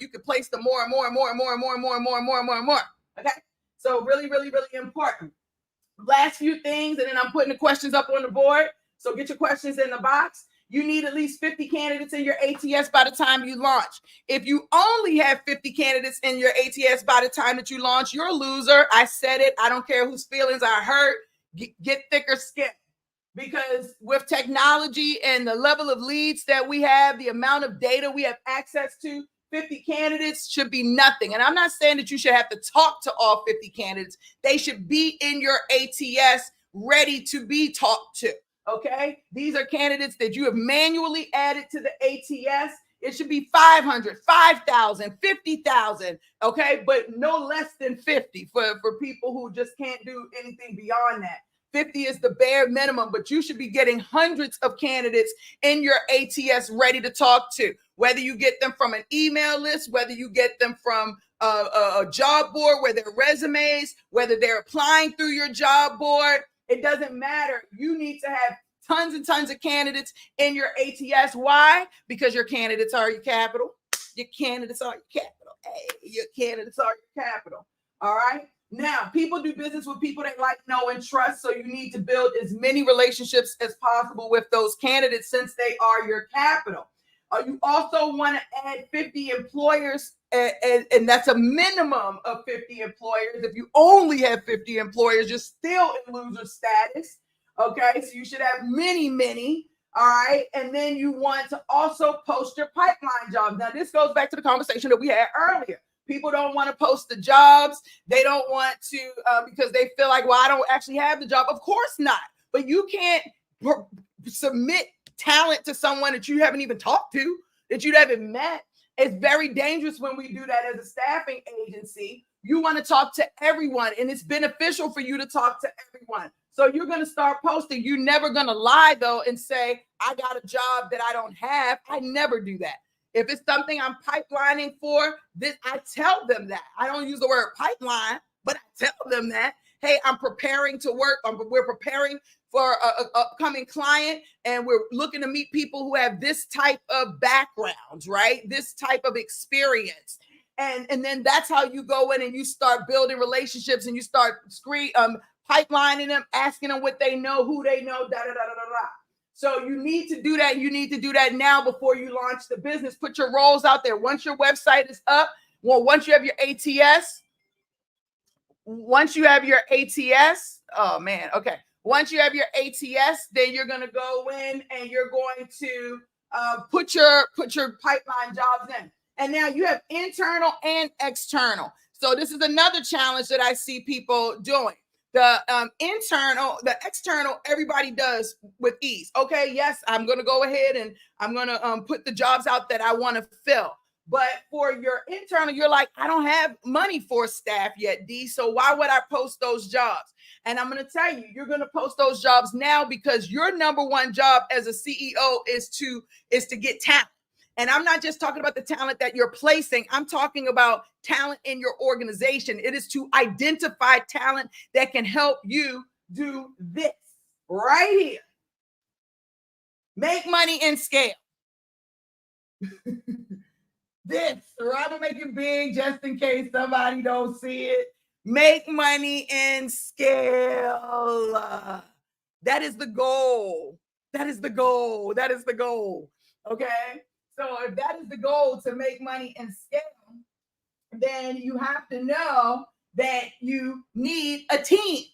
you can place them more and more and more and more and more and more and more and more and more and more. Okay. So really, really, really important. Last few things, and then I'm putting the questions up on the board. So get your questions in the box. You need at least 50 candidates in your ATS by the time you launch. If you only have 50 candidates in your ATS by the time that you launch, you're a loser. I said it. I don't care whose feelings are hurt. Get thicker skin. Because with technology and the level of leads that we have, the amount of data we have access to, 50 candidates should be nothing. And I'm not saying that you should have to talk to all 50 candidates. They should be in your ATS ready to be talked to. Okay. These are candidates that you have manually added to the ATS. It should be 500, 5,000, 50,000. Okay. But no less than 50 for people who just can't do anything beyond that. 50 is the bare minimum, but you should be getting hundreds of candidates in your ATS ready to talk to, whether you get them from an email list, whether you get them from a job board where their resumes, whether they're applying through your job board. It doesn't matter. You need to have tons and tons of candidates in your ATS. Why? Because your candidates are your capital. Your candidates are your capital. Hey, your candidates are your capital. All right. Now, people do business with people they like, know, and trust. So you need to build as many relationships as possible with those candidates since they are your capital. You also want to add 50 employers, and that's a minimum of 50 employers. If you only have 50 employers, you're still in loser status. Okay, so you should have many. All right, and then you want to also post your pipeline jobs. Now, this goes back to the conversation that we had earlier. People don't want to post the jobs. They don't want to because they feel like, well, I don't actually have the job. Of course not. But you can't submit talent to someone that you haven't even talked to, that you haven't met. It's very dangerous when we do that as a staffing agency. You want to talk to everyone, and it's beneficial for you to talk to everyone. So you're going to start posting. You're never going to lie, though, and say, I got a job that I don't have. I never do that. If it's something I'm pipelining for, this I tell them that. I don't use the word pipeline, but I tell them that, hey, I'm preparing to work. We're preparing for an upcoming client, and we're looking to meet people who have this type of backgrounds, right? This type of experience. And then that's how you go in and you start building relationships, and you start pipelining them, asking them what they know, who they know, da-da-da-da-da-da. So you need to do that. You need to do that now before you launch the business. Put your roles out there. Once your website is up, well, once you have your ATS, once you have your ATS, then you're going to go in and you're going to put your pipeline jobs in. And now you have internal and external. So this is another challenge that I see people doing. The external, everybody does with ease. Okay, yes, I'm going to go ahead and I'm going to put the jobs out that I want to fill. But for your internal, you're like, I don't have money for staff yet, D. So why would I post those jobs? And I'm going to tell you, you're going to post those jobs now because your number one job as a CEO is to get talent. And I'm not just talking about the talent that you're placing. I'm talking about talent in your organization. It is to identify talent that can help you do this right here. Make money and scale. This, right? I'm gonna make it big just in case somebody don't see it. Make money and scale. That is the goal. That is the goal. That is the goal. Okay. So if that is the goal, to make money and scale, then you have to know that you need a team.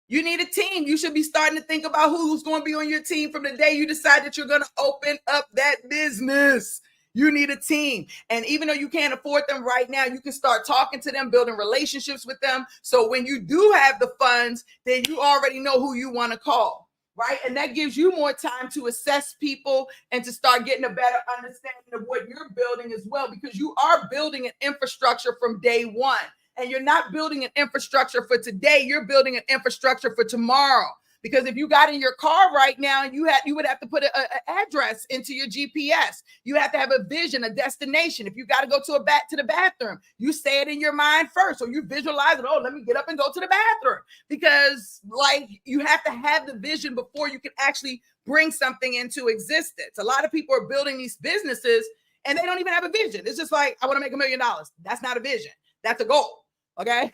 You need a team. You should be starting to think about who's going to be on your team from the day you decide that you're going to open up that business. You need a team. And even though you can't afford them right now, you can start talking to them, building relationships with them. So when you do have the funds, then you already know who you want to call, right? And that gives you more time to assess people and to start getting a better understanding of what you're building as well, because you are building an infrastructure from day one. And you're not building an infrastructure for today, you're building an infrastructure for tomorrow. Because if you got in your car right now, you would have to put an address into your GPS. You have to have a vision, a destination. If you got to go to the bathroom, you say it in your mind first, or you visualize it. Oh, let me get up and go to the bathroom. Because like you have to have the vision before you can actually bring something into existence. A lot of people are building these businesses and they don't even have a vision. It's just like, I want to make $1 million. That's not a vision. That's a goal. Okay.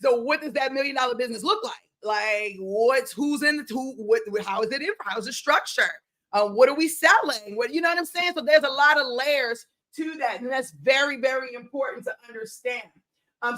So what does that $1 million business look like? Like who's in the how is it in? How is it structured? What are we selling? What, you know what I'm saying? So there's a lot of layers to that. And that's very, very important to understand.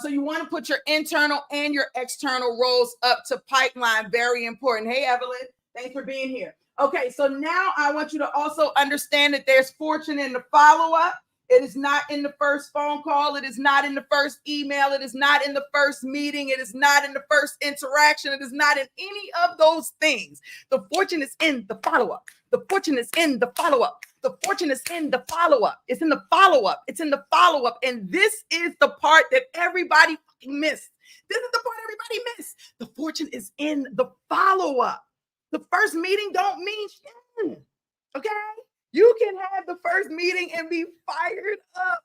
So you want to put your internal and your external roles up to pipeline. Very important. Hey, Evelyn, thanks for being here. Okay. So now I want you to also understand that there's fortune in the follow-up. It is not in the first phone call. It is not in the first email. It is not in the first meeting. It is not in the first interaction. It is not in any of those things. The fortune is in the follow-up. The fortune is in the follow-up. The fortune is in the follow-up. It's in the follow-up. It's in the follow-up. And this is the part that everybody fucking missed. This is the part everybody missed. The fortune is in the follow-up. The first meeting don't mean shit. Okay? You can have the first meeting and be fired up.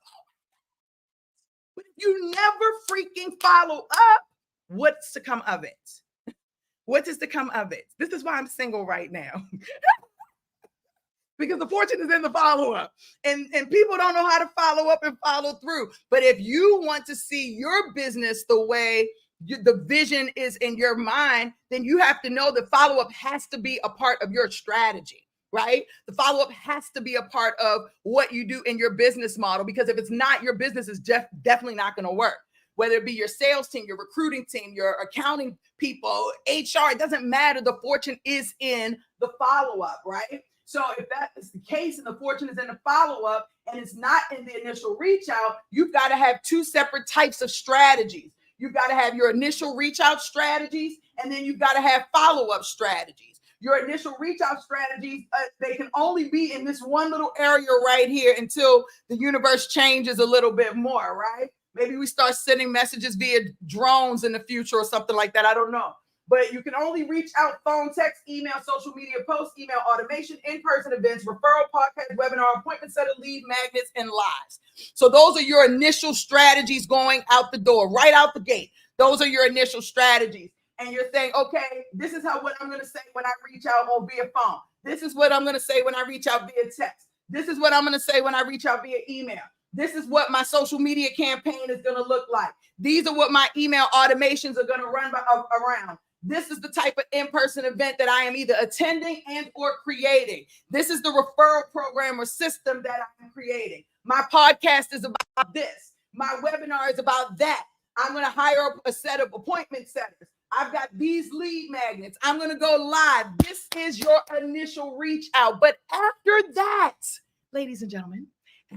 But if you never freaking follow up, what's to come of it? What is to come of it? This is why I'm single right now. Because the fortune is in the follow-up. And people don't know how to follow up and follow through. But if you want to see your business the way the vision is in your mind, then you have to know that follow-up has to be a part of your strategy. Right? The follow-up has to be a part of what you do in your business model, because if it's not, your business is definitely not going to work. Whether it be your sales team, your recruiting team, your accounting people, HR, it doesn't matter. The fortune is in the follow-up, right? So if that is the case and the fortune is in the follow-up and it's not in the initial reach out, you've got to have two separate types of strategies. You've got to have your initial reach out strategies, and then you've got to have follow-up strategies. Your initial reach out strategies, they can only be in this one little area right here until the universe changes a little bit more, right? Maybe we start sending messages via drones in the future or something like that. I don't know. But you can only reach out phone, text, email, social media, post, email, automation, in-person events, referral, podcast, webinar, appointment setter, lead magnets, and lives. So those are your initial strategies going out the door, right out the gate. Those are your initial strategies. And you're saying, okay, this is what I'm going to say when I reach out on via phone. This is what I'm going to say when I reach out via text. This is what I'm going to say when I reach out via email. This is what my social media campaign is going to look like. These are what my email automations are going to run around. This is the type of in-person event that I am either attending and or creating. This is the referral program or system that I'm creating. My podcast is about this. My webinar is about that. I'm going to hire a set of appointment setters. I've got these lead magnets. I'm going to go live. This is your initial reach out. But after that, ladies and gentlemen,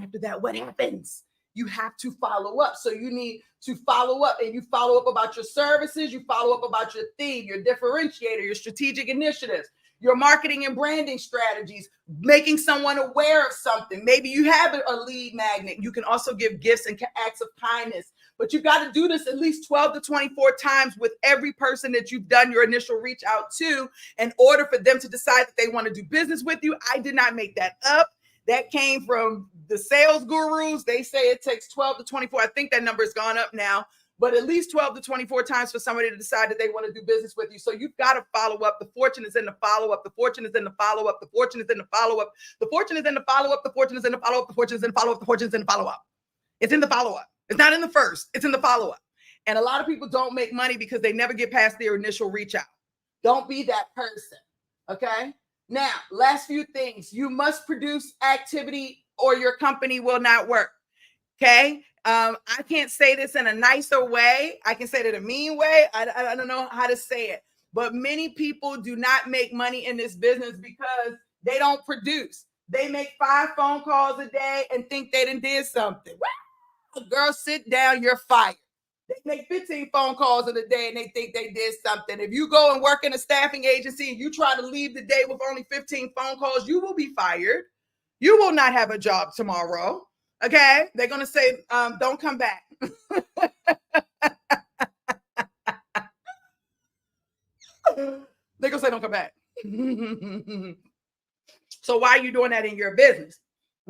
after that, what happens? You have to follow up. So you need to follow up, and you follow up about your services. You follow up about your theme, your differentiator, your strategic initiatives, your marketing and branding strategies, making someone aware of something. Maybe you have a lead magnet. You can also give gifts and acts of kindness. But you've got to do this at least 12 to 24 times with every person that you've done your initial reach out to in order for them to decide that they want to do business with you. I did not make that up. That came from the sales gurus. They say it takes 12 to 24. I think that number has gone up now, but at least 12 to 24 times for somebody to decide that they want to do business with you. So you've got to follow up. The fortune is in the follow-up. The fortune is in the follow-up. The fortune is in the follow-up. The fortune is in the follow-up. The fortune is in the follow-up. The fortune is in the follow-up. The fortune is in the follow-up. It's in the follow-up. It's not in the first. It's in the follow-up. And a lot of people don't make money because they never get past their initial reach out. Don't be that person. Okay? Now, last few things. You must produce activity or your company will not work. Okay. I can't say this in a nicer way. I can say it in a mean way. I don't know how to say it. But many people do not make money in this business because they don't produce. They make 5 phone calls a day and think they done did something. Well, girl, sit down. You're fired. They make 15 phone calls in a day and they think they did something. If you go and work in a staffing agency and you try to leave the day with only 15 phone calls, you will be fired. You will not have a job tomorrow. Okay. They're going to say, don't come back. They're going to say, don't come back. So why are you doing that in your business?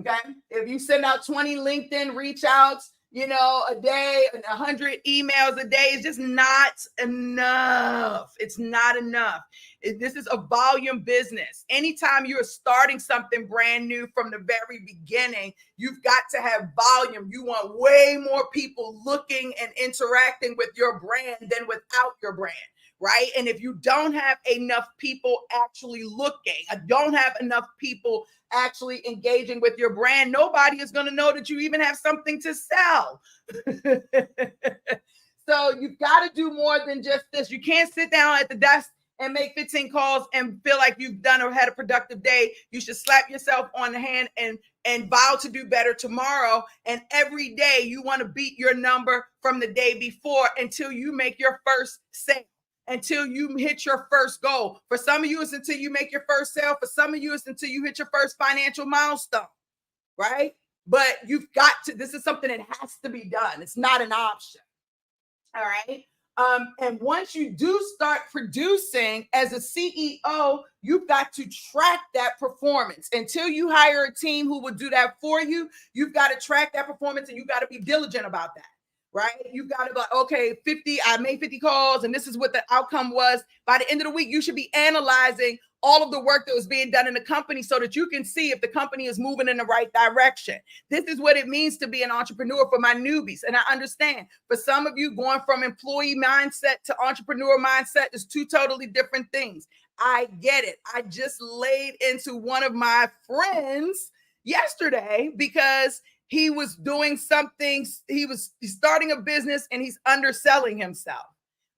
Okay. If you send out 20 LinkedIn reach outs, a day, 100 emails a day, it's just not enough. It's not enough. This is a volume business. Anytime you're starting something brand new from the very beginning, you've got to have volume. You want way more people looking and interacting with your brand than without your brand. Right. And if you don't have enough people actually looking, don't have enough people actually engaging with your brand, nobody is going to know that you even have something to sell. So you've got to do more than just this. You can't sit down at the desk and make 15 calls and feel like you've done or had a productive day. You should slap yourself on the hand and vow to do better tomorrow. And every day you want to beat your number from the day before until you make your first sale. Until you hit your first goal. For some of you, it's until you make your first sale. For some of you, it's until you hit your first financial milestone, right? But you've got to, this is something that has to be done. It's not an option, all right? And once you do start producing as a CEO, you've got to track that performance. Until you hire a team who will do that for you, you've got to track that performance and you've got to be diligent about that. Right? You got to go, okay, I made 50 calls and this is what the outcome was. By the end of the week, you should be analyzing all of the work that was being done in the company so that you can see if the company is moving in the right direction. This is what it means to be an entrepreneur for my newbies. And I understand for some of you, going from employee mindset to entrepreneur mindset is 2 totally different things. I get it. I just laid into one of my friends yesterday because he was doing something. He's starting a business and he's underselling himself.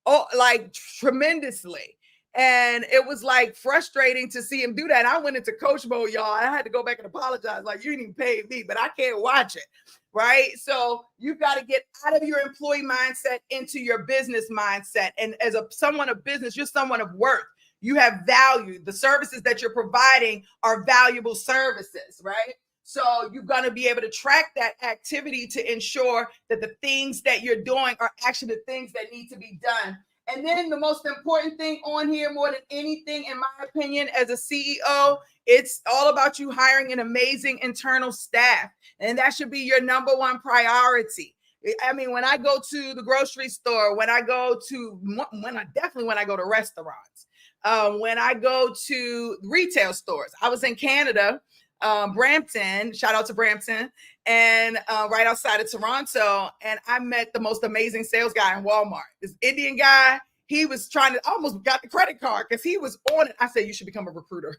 Oh, like tremendously. And it was like frustrating to see him do that. And I went into coach mode, y'all. I had to go back and apologize. Like, you didn't even pay me, but I can't watch it. Right. So you've got to get out of your employee mindset into your business mindset. And as someone of business, you're someone of worth. You have value. The services that you're providing are valuable services, right? So you're going to be able to track that activity to ensure that the things that you're doing are actually the things that need to be done. And then the most important thing on here, more than anything, in my opinion, as a CEO, it's all about you hiring an amazing internal staff. And that should be your number one priority. I mean, when I go to the grocery store, when I go to restaurants, when I go to retail stores, I was in Canada, Brampton, shout out to Brampton, and right outside of Toronto. And I met the most amazing sales guy in Walmart. This Indian guy, he was trying to almost got the credit card because he was on it. I said, you should become a recruiter.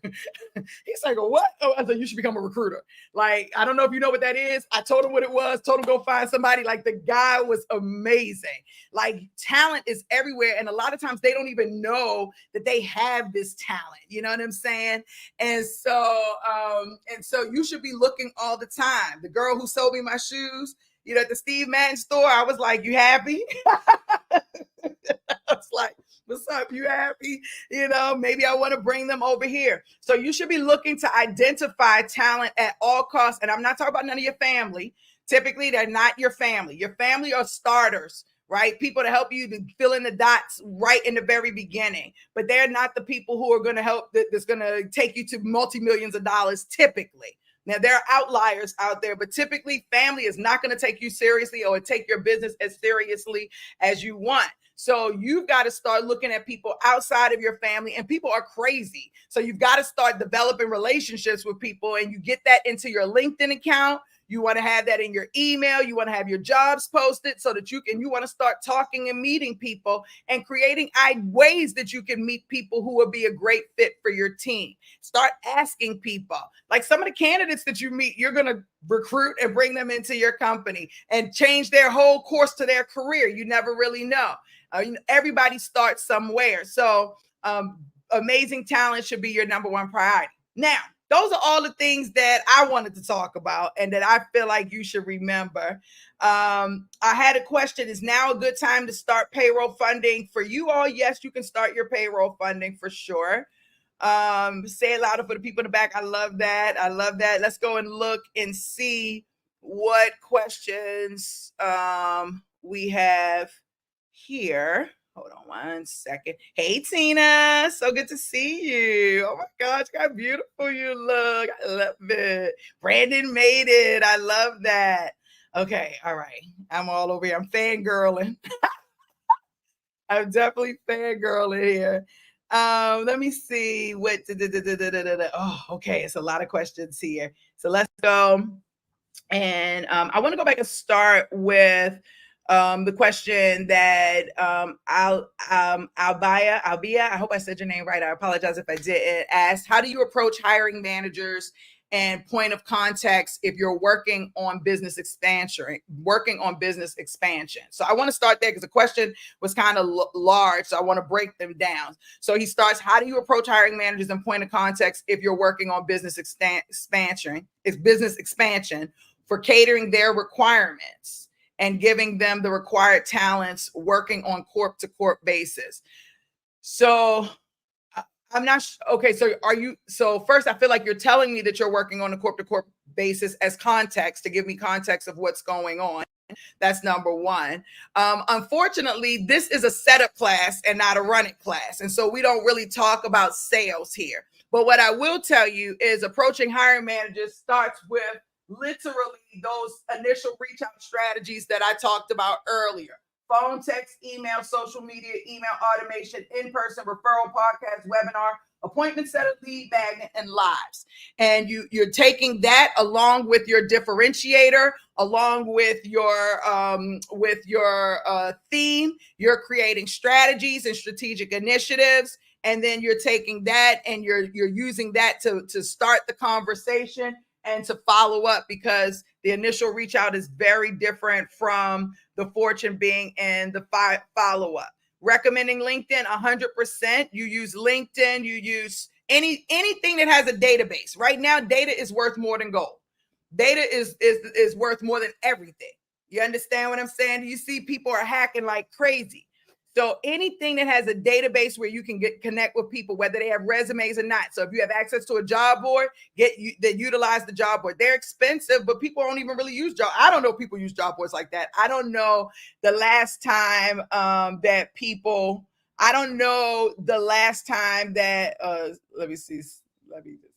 He's like, what? Oh, I said, you should become a recruiter. Like, I don't know if you know what that is. I told him what it was, told him go find somebody. Like, the guy was amazing. Like, talent is everywhere. And a lot of times they don't even know that they have this talent. You know what I'm saying? And so you should be looking all the time. The girl who sold me my shoes, at the Steve Madden store, I was like, you happy? I was like, what's up? You happy? Maybe I want to bring them over here. So you should be looking to identify talent at all costs. And I'm not talking about none of your family. Typically, they're not your family. Your family are starters, right? People to help you to fill in the dots right in the very beginning. But they're not the people who are going to help, that's going to take you to multi-millions of dollars typically. Now, there are outliers out there, but typically family is not going to take you seriously or take your business as seriously as you want. So you've got to start looking at people outside of your family, and people are crazy. So you've got to start developing relationships with people, and you get that into your LinkedIn account. You want to have that in your email. You want to have your jobs posted so that you want to start talking and meeting people and creating ways that you can meet people who will be a great fit for your team. Start asking people. Like some of the candidates that you meet, you're going to recruit and bring them into your company and change their whole course to their career. You never really know. Everybody starts somewhere. So amazing talent should be your number one priority. Now, those are all the things that I wanted to talk about and that I feel like you should remember. I had a question. Is now a good time to start payroll funding for you all? Yes, you can start your payroll funding for sure. Say it louder for the people in the back. I love that. I love that. Let's go and look and see what questions we have here. Hold on one second. Hey, Tina. So good to see you. Oh, my gosh. How beautiful you look. I love it. Brandon made it. I love that. Okay. All right. I'm all over here. I'm fangirling. I'm definitely fangirling here. Let me see what. Oh, okay. It's a lot of questions here. So let's go. And I want to go back and start with the question that Albia, I hope I said your name right. I apologize if I didn't. Asked, how do you approach hiring managers and point of contacts if you're working on business expansion? So I want to start there because the question was kind of large. So I want to break them down. So he starts, how do you approach hiring managers and point of contacts if you're working on business expansion? It's business expansion for catering their requirements and giving them the required talents working on corp to corp basis. So I'm not okay. So first, I feel like you're telling me that you're working on a corp to corp basis as context to give me context of what's going on. That's number one. Unfortunately, this is a setup class and not a run it class. And so we don't really talk about sales here. But what I will tell you is approaching hiring managers starts with literally those initial reach out strategies that I talked about earlier. Phone, text, email, social media, email automation, in-person referral, podcast, webinar, appointment setter, lead magnet, and lives. And you're taking that along with your differentiator, along with your theme. You're creating strategies and strategic initiatives, and then you're taking that and you're using that to start the conversation and to follow up, because the initial reach out is very different from the fortune being in the follow-up. Recommending LinkedIn 100%. You use LinkedIn, you use anything that has a database. Right now, data is worth more than gold. Data is worth more than everything. You understand what I'm saying? You see people are hacking like crazy. So anything that has a database where you can connect with people, whether they have resumes or not. So if you have access to a job board, utilize the job board. They're expensive, but people don't even really use job. I don't know if people use job boards like that. I don't know the last time that people. I don't know the last time that. Let me see. Let me just.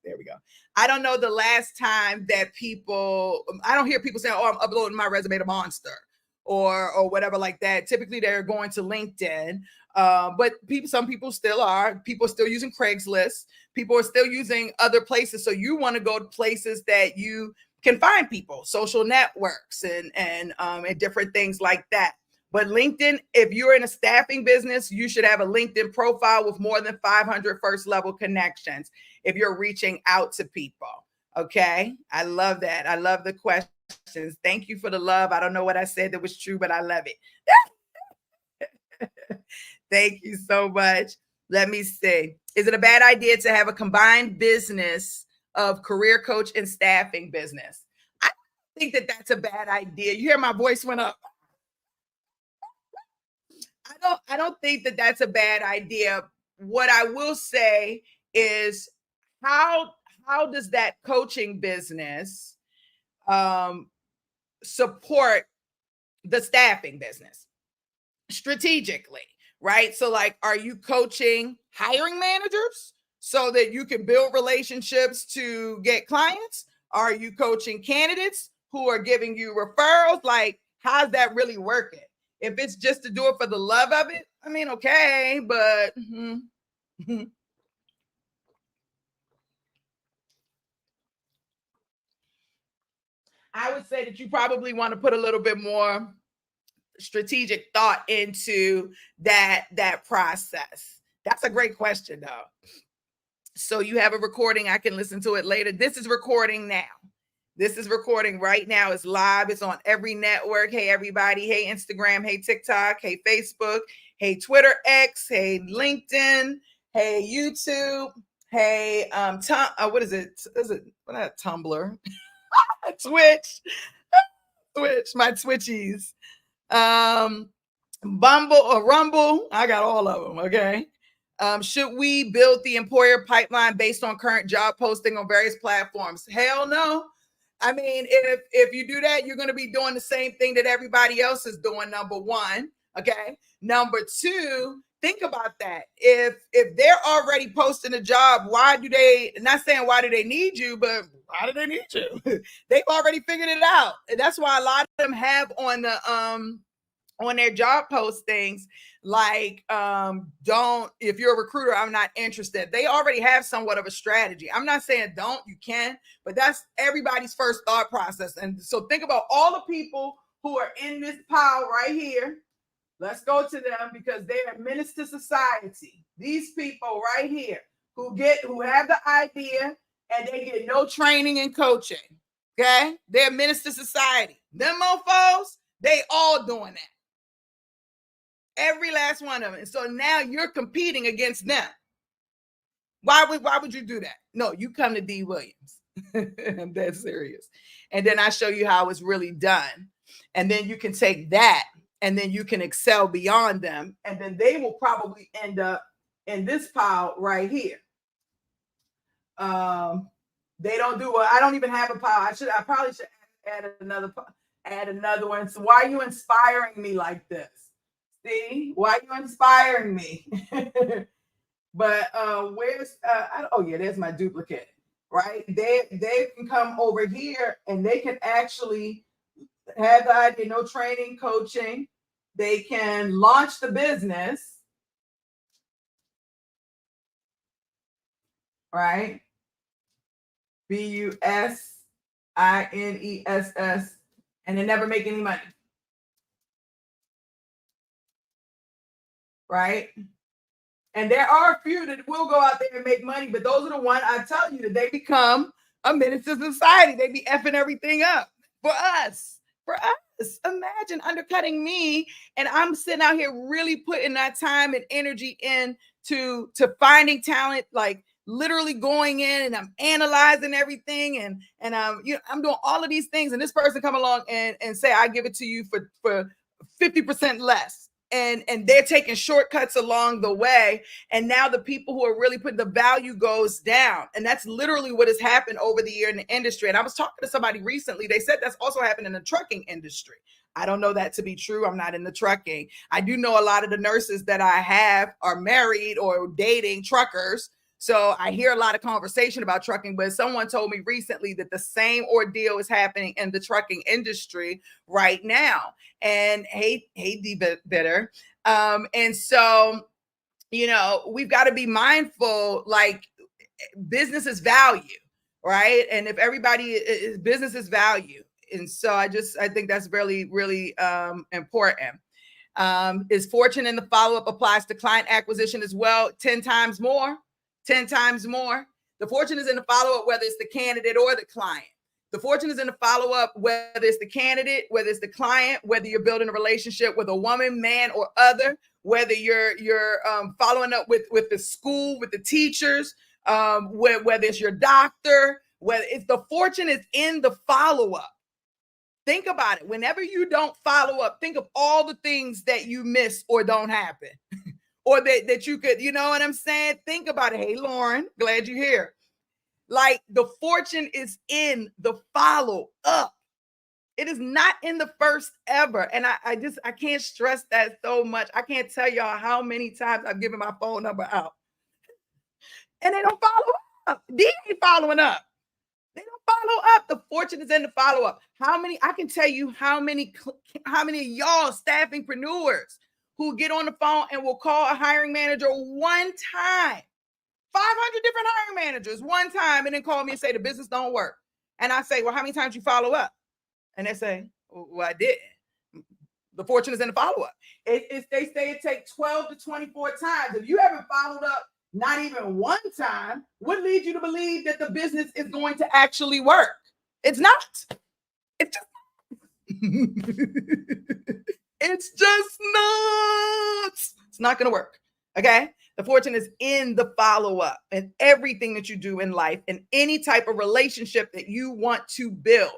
There we go. I don't know the last time that people. I don't hear people saying, "Oh, I'm uploading my resume to Monster." Or whatever like that. Typically, they're going to LinkedIn, but some people still are. People are still using Craigslist. People are still using other places. So you want to go to places that you can find people, social networks, and different things like that. But LinkedIn, if you're in a staffing business, you should have a LinkedIn profile with more than 500 first level connections if you're reaching out to people. Okay, I love that. I love the question. Thank you for the love. I don't know what I said that was true, but I love it. Thank you so much. Let me see. Is it a bad idea to have a combined business of career coach and staffing business? I think that that's a bad idea. You hear my voice went up. I don't think that that's a bad idea. What I will say is how does that coaching business support the staffing business strategically, right? So like, are you coaching hiring managers so that you can build relationships to get clients? Are you coaching candidates who are giving you referrals? Like, how's that really working? If it's just to do it for the love of it, I mean, okay, but I would say that you probably want to put a little bit more strategic thought into that process. That's a great question, though. So you have a recording. I can listen to it later. This is recording now. This is recording right now. It's live. It's on every network. Hey, everybody. Hey, Instagram. Hey, TikTok. Hey, Facebook. Hey, Twitter X. Hey, LinkedIn. Hey, YouTube. Hey, what is it? Is it what? Tumblr? Twitch. Twitch. My Twitchies. Bumble or Rumble. I got all of them. Okay. Should we build the employer pipeline based on current job posting on various platforms? Hell no. I mean, if you do that, you're going to be doing the same thing that everybody else is doing. Number one. Okay. Number two, think about that. If they're already posting a job, why do they, not saying why do they need you, but why do they need you? They've already figured it out. And that's why a lot of them have on the on their job postings, like, don't, if you're a recruiter, I'm not interested. They already have somewhat of a strategy. I'm not saying don't, you can, but that's everybody's first thought process. And so think about all the people who are in this pile right here. Let's go to them because they are menace to society. These people right here who have the idea and they get no training and coaching. Okay, they're menace to society. Them mofos, they all doing that. Every last one of them. And so now you're competing against them. Why would you do that? No, you come to D. Williams. I'm dead serious. And then I show you how it's really done. And then you can take that and then you can excel beyond them. And then they will probably end up in this pile right here. They don't do I don't even have a pile. I probably should add another one. So why are you inspiring me like this? See, why are you inspiring me? But where's oh yeah, there's my duplicate, right? They can come over here and they can actually have the idea, no training, coaching. They can launch the business, right? BUSINESS, and they never make any money. Right? And there are a few that will go out there and make money, but those are the ones I tell you that they become a menace to society. They be effing everything up for us. Imagine undercutting me, and I'm sitting out here really putting that time and energy in to finding talent, like literally going in and I'm analyzing everything and I'm doing all of these things, and this person come along and say I give it to you for 50% less. And they're taking shortcuts along the way. And now the people who are really putting the value goes down. And that's literally what has happened over the year in the industry. And I was talking to somebody recently. They said that's also happened in the trucking industry. I don't know that to be true. I'm not in the trucking. I do know a lot of the nurses that I have are married or dating truckers. So I hear a lot of conversation about trucking, but someone told me recently that the same ordeal is happening in the trucking industry right now. And hey, D Bitter. And so, we've got to be mindful, like business is value, right? And if everybody is business is value. And so I think that's really, really important. Is fortune in the follow-up applies to client acquisition as well, 10 times more. 10 times more. The fortune is in the follow-up, whether it's the candidate or the client. The fortune is in the follow-up, whether it's the candidate, whether it's the client, whether you're building a relationship with a woman, man, or other, whether you're following up with the school, with the teachers, whether it's your doctor, whether it's the fortune is in the follow-up. Think about it. Whenever you don't follow up, think of all the things that you miss or don't happen. Or that you could, you know what I'm saying? Think about it. Hey, Lauren, glad you're here. Like the fortune is in the follow up. It is not in the first ever. And I can't stress that so much. I can't tell y'all how many times I've given my phone number out. And they don't follow up. D ain't following up. They don't follow up. The fortune is in the follow up. I can tell you how many of y'all staffingpreneurs who get on the phone and will call a hiring manager one time, 500 different hiring managers one time, and then call me and say the business don't work. And I say, well, how many times you follow up? And they say, well, I didn't. The fortune is in the follow-up. They say it takes 12 to 24 times. If you haven't followed up not even one time, what leads you to believe that the business is going to actually work? It's not. It's just it's just not. It's not going to work. Okay. The fortune is in the follow-up and everything that you do in life and any type of relationship that you want to build.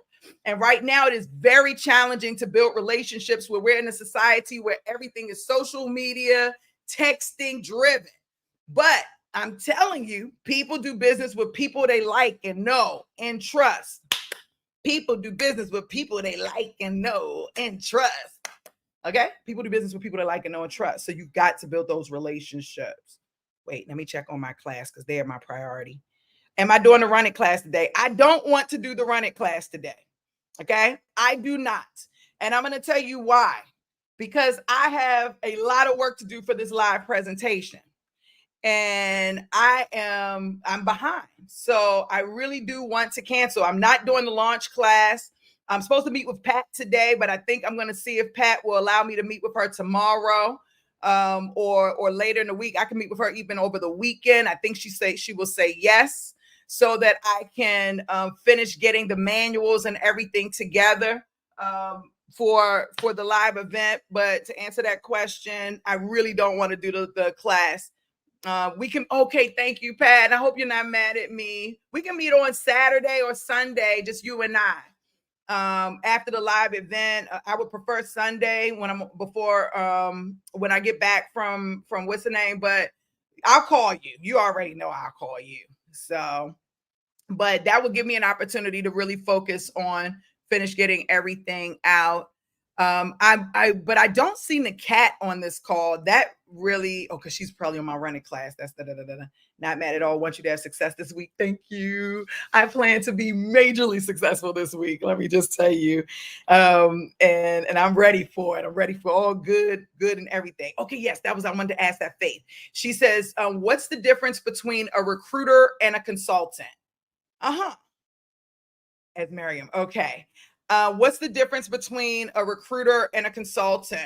And right now it is very challenging to build relationships where we're in a society where everything is social media, texting driven. But I'm telling you, people do business with people they like and know and trust. People do business with people they like and know and trust. Okay? People do business with people they like and know and trust. So you've got to build those relationships. Wait, let me check on my class because they are my priority. Am I doing the running class today? I don't want to do the running class today. Okay? I do not. And I'm going to tell you why. Because I have a lot of work to do for this live presentation. And I'm behind. So I really do want to cancel. I'm not doing the launch class. I'm supposed to meet with Pat today, but I think I'm going to see if Pat will allow me to meet with her tomorrow or later in the week. I can meet with her even over the weekend. I think she will say yes, so that I can finish getting the manuals and everything together for the live event. But to answer that question, I really don't want to do the class. We can, okay, thank you, Pat. I hope you're not mad at me. We can meet on Saturday or Sunday, just you and I. After the live event, I would prefer Sunday when I get back from what's the name, but I'll call you. You already know I'll call you. So, but that would give me an opportunity to really focus on finish getting everything out. But I don't see Nakat on this call. That really, because she's probably on my running class. That's not mad at all. Want you to have success this week. Thank you. I plan to be majorly successful this week. Let me just tell you. And I'm ready for it. I'm ready for all good and everything. Okay, yes, I wanted to ask that, Faith. She says, what's the difference between a recruiter and a consultant? As Miriam. Okay. What's the difference between a recruiter and a consultant?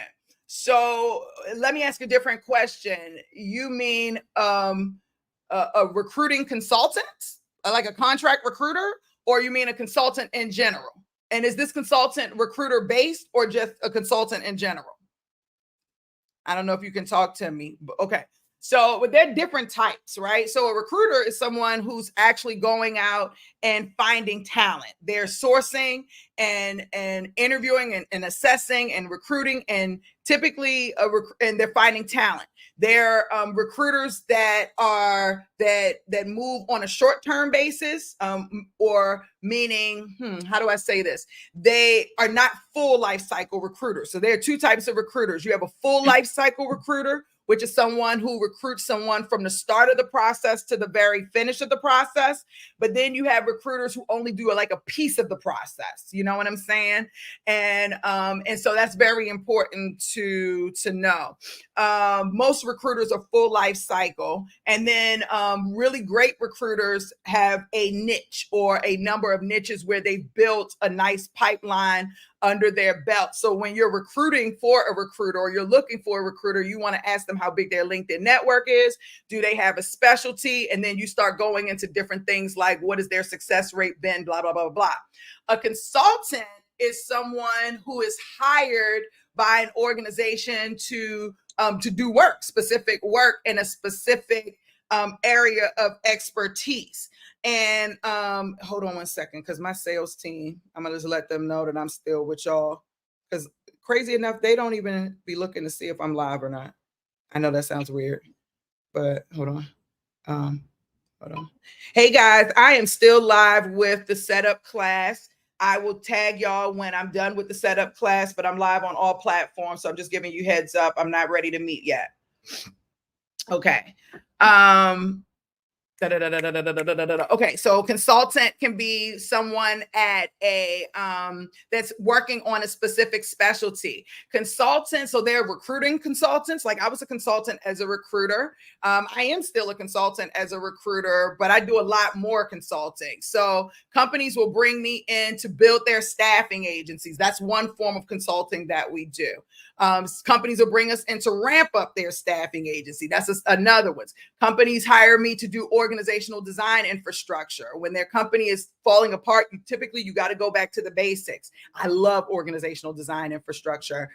So let me ask a different question. You mean a recruiting consultant, like a contract recruiter, or you mean a consultant in general? And is this consultant recruiter based or just a consultant in general? I don't know if you can talk to me, but okay. So they're different types, right? So a recruiter is someone who's actually going out and finding talent. They're sourcing and interviewing and assessing and recruiting, and typically and they're finding talent. They're recruiters that move on a short-term basis, or meaning, how do I say this? They are not full life cycle recruiters. So there are two types of recruiters. You have a full life cycle recruiter, which is someone who recruits someone from the start of the process to the very finish of the process. But then you have recruiters who only do like a piece of the process. You know what I'm saying? And so that's very important to know. Most recruiters are full life cycle. And then really great recruiters have a niche or a number of niches where they've built a nice pipeline under their belt. So when you're recruiting for a recruiter or you're looking for a recruiter, you want to ask them how big their LinkedIn network is. Do they have a specialty? And then you start going into different things like, what is their success rate been, blah, blah, blah, blah. A consultant is someone who is hired by an organization to do work, specific work in a specific area of expertise. And hold on one second, because my sales team, I'm gonna just let them know that I'm still with y'all, because crazy enough, they don't even be looking to see if I'm live or not. I know that sounds weird, but hold on. Hey guys, I am still live with the setup class. I will tag y'all when I'm done with the setup class, but I'm live on all platforms, so I'm just giving you heads up. I'm not ready to meet yet. Okay. Okay, so consultant can be someone at a that's working on a specific specialty. Consultant, so they're recruiting consultants. Like I was a consultant as a recruiter. I am still a consultant as a recruiter, but I do a lot more consulting. So companies will bring me in to build their staffing agencies. That's one form of consulting that we do. Companies will bring us in to ramp up their staffing agency. That's another one. Companies hire me to do organizational design infrastructure. When their company is falling apart, you got to go back to the basics. I love organizational design infrastructure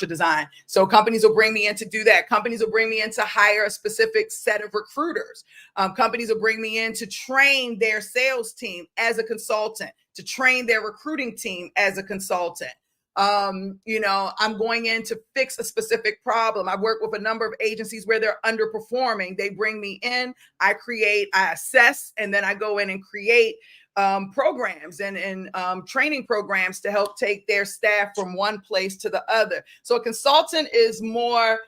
design. So companies will bring me in to do that. Companies will bring me in to hire a specific set of recruiters. Companies will bring me in to train their sales team as a consultant, to train their recruiting team as a consultant. I'm going in to fix a specific problem. I work with a number of agencies where they're underperforming. They bring me in, I assess, and then I go in and create programs and training programs to help take their staff from one place to the other. So a consultant is more,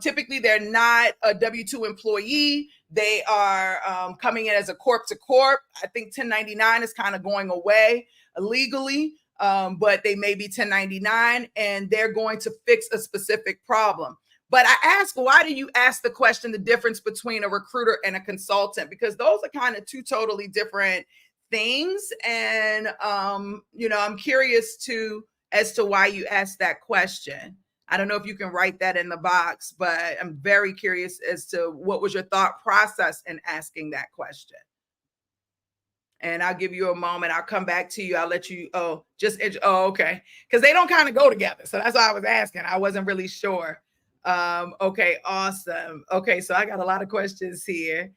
typically they're not a W-2 employee. They are coming in as a corp to corp. I think 1099 is kind of going away legally. But they may be 1099 and they're going to fix a specific problem. But I ask, why do you ask the question, the difference between a recruiter and a consultant? Because those are kind of two totally different things. And, I'm curious as to why you asked that question. I don't know if you can write that in the box, but I'm very curious as to what was your thought process in asking that question. And I'll give you a moment. I'll come back to you. I'll let you, okay. Because they don't kind of go together. So that's why I was asking. I wasn't really sure. Okay, awesome. Okay, so I got a lot of questions here.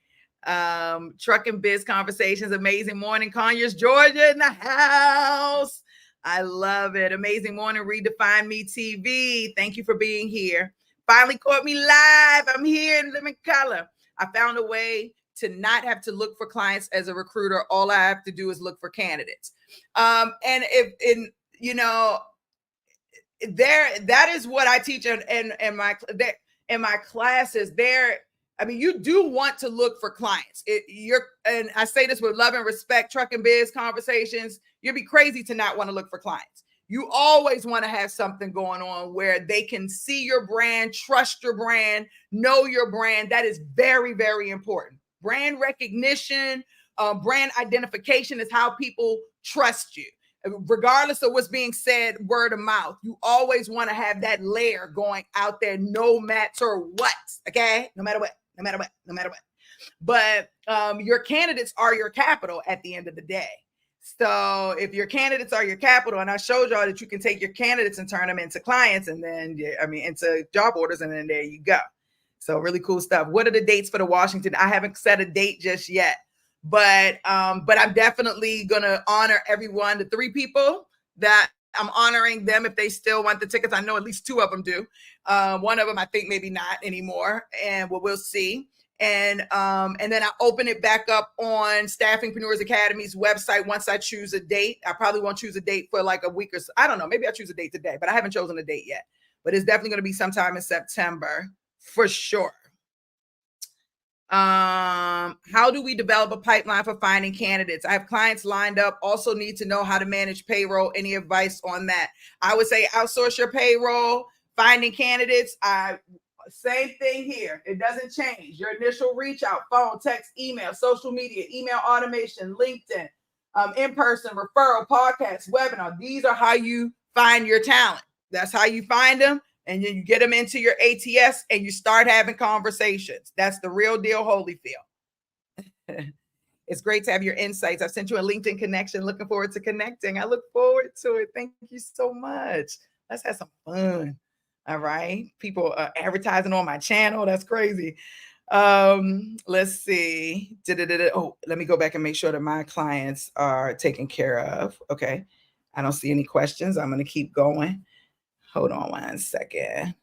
Truck and Biz Conversations, amazing morning. Conyers, Georgia in the house. I love it. Amazing morning, Redefine Me TV. Thank you for being here. Finally caught me live. I'm here in living color. I found a way to not have to look for clients as a recruiter. All I have to do is look for candidates. And that is what I teach in my classes. You do want to look for clients. And I say this with love and respect, Truck and Biz Conversations. You'd be crazy to not want to look for clients. You always want to have something going on where they can see your brand, trust your brand, know your brand. That is very, very important. Brand recognition, brand identification is how people trust you. Regardless of what's being said, word of mouth, you always want to have that layer going out there no matter what, okay? No matter what. But your candidates are your capital at the end of the day. So if your candidates are your capital, and I showed y'all that you can take your candidates and turn them into clients and then, into job orders, and then there you go. So really cool stuff. What are the dates for the Washington? I haven't set a date just yet, but I'm definitely going to honor everyone. The 3 people that I'm honoring them, if they still want the tickets, I know at least 2 of them do. One of them, I think maybe not anymore. And we'll see. And then I open it back up on Staffingpreneurs Academy's website once I choose a date. I probably won't choose a date for like a week or so. I don't know. Maybe I'll choose a date today, but I haven't chosen a date yet. But it's definitely going to be sometime in September. For sure. How do we develop a pipeline for finding candidates? I have clients lined up, also need to know how to manage payroll. Any advice on that? I would say outsource your payroll, finding candidates. Same thing here. It doesn't change. Your initial reach out, phone, text, email, social media, email automation, LinkedIn, in-person, referral, podcast, webinar. These are how you find your talent. That's how you find them. And then you get them into your ATS and you start having conversations. That's the real deal, Holyfield. It's great to have your insights. I've sent you a LinkedIn connection. Looking forward to connecting. I look forward to it. Thank you so much. Let's have some fun. All right. People are advertising on my channel. That's crazy. Let's see. Oh, let me go back and make sure that my clients are taken care of. Okay. I don't see any questions. I'm going to keep going. Hold on 1 second.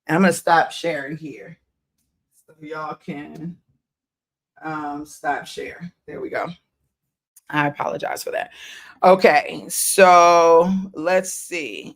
I'm going to stop sharing here so y'all can stop share. There we go. I apologize for that. Okay, so let's see.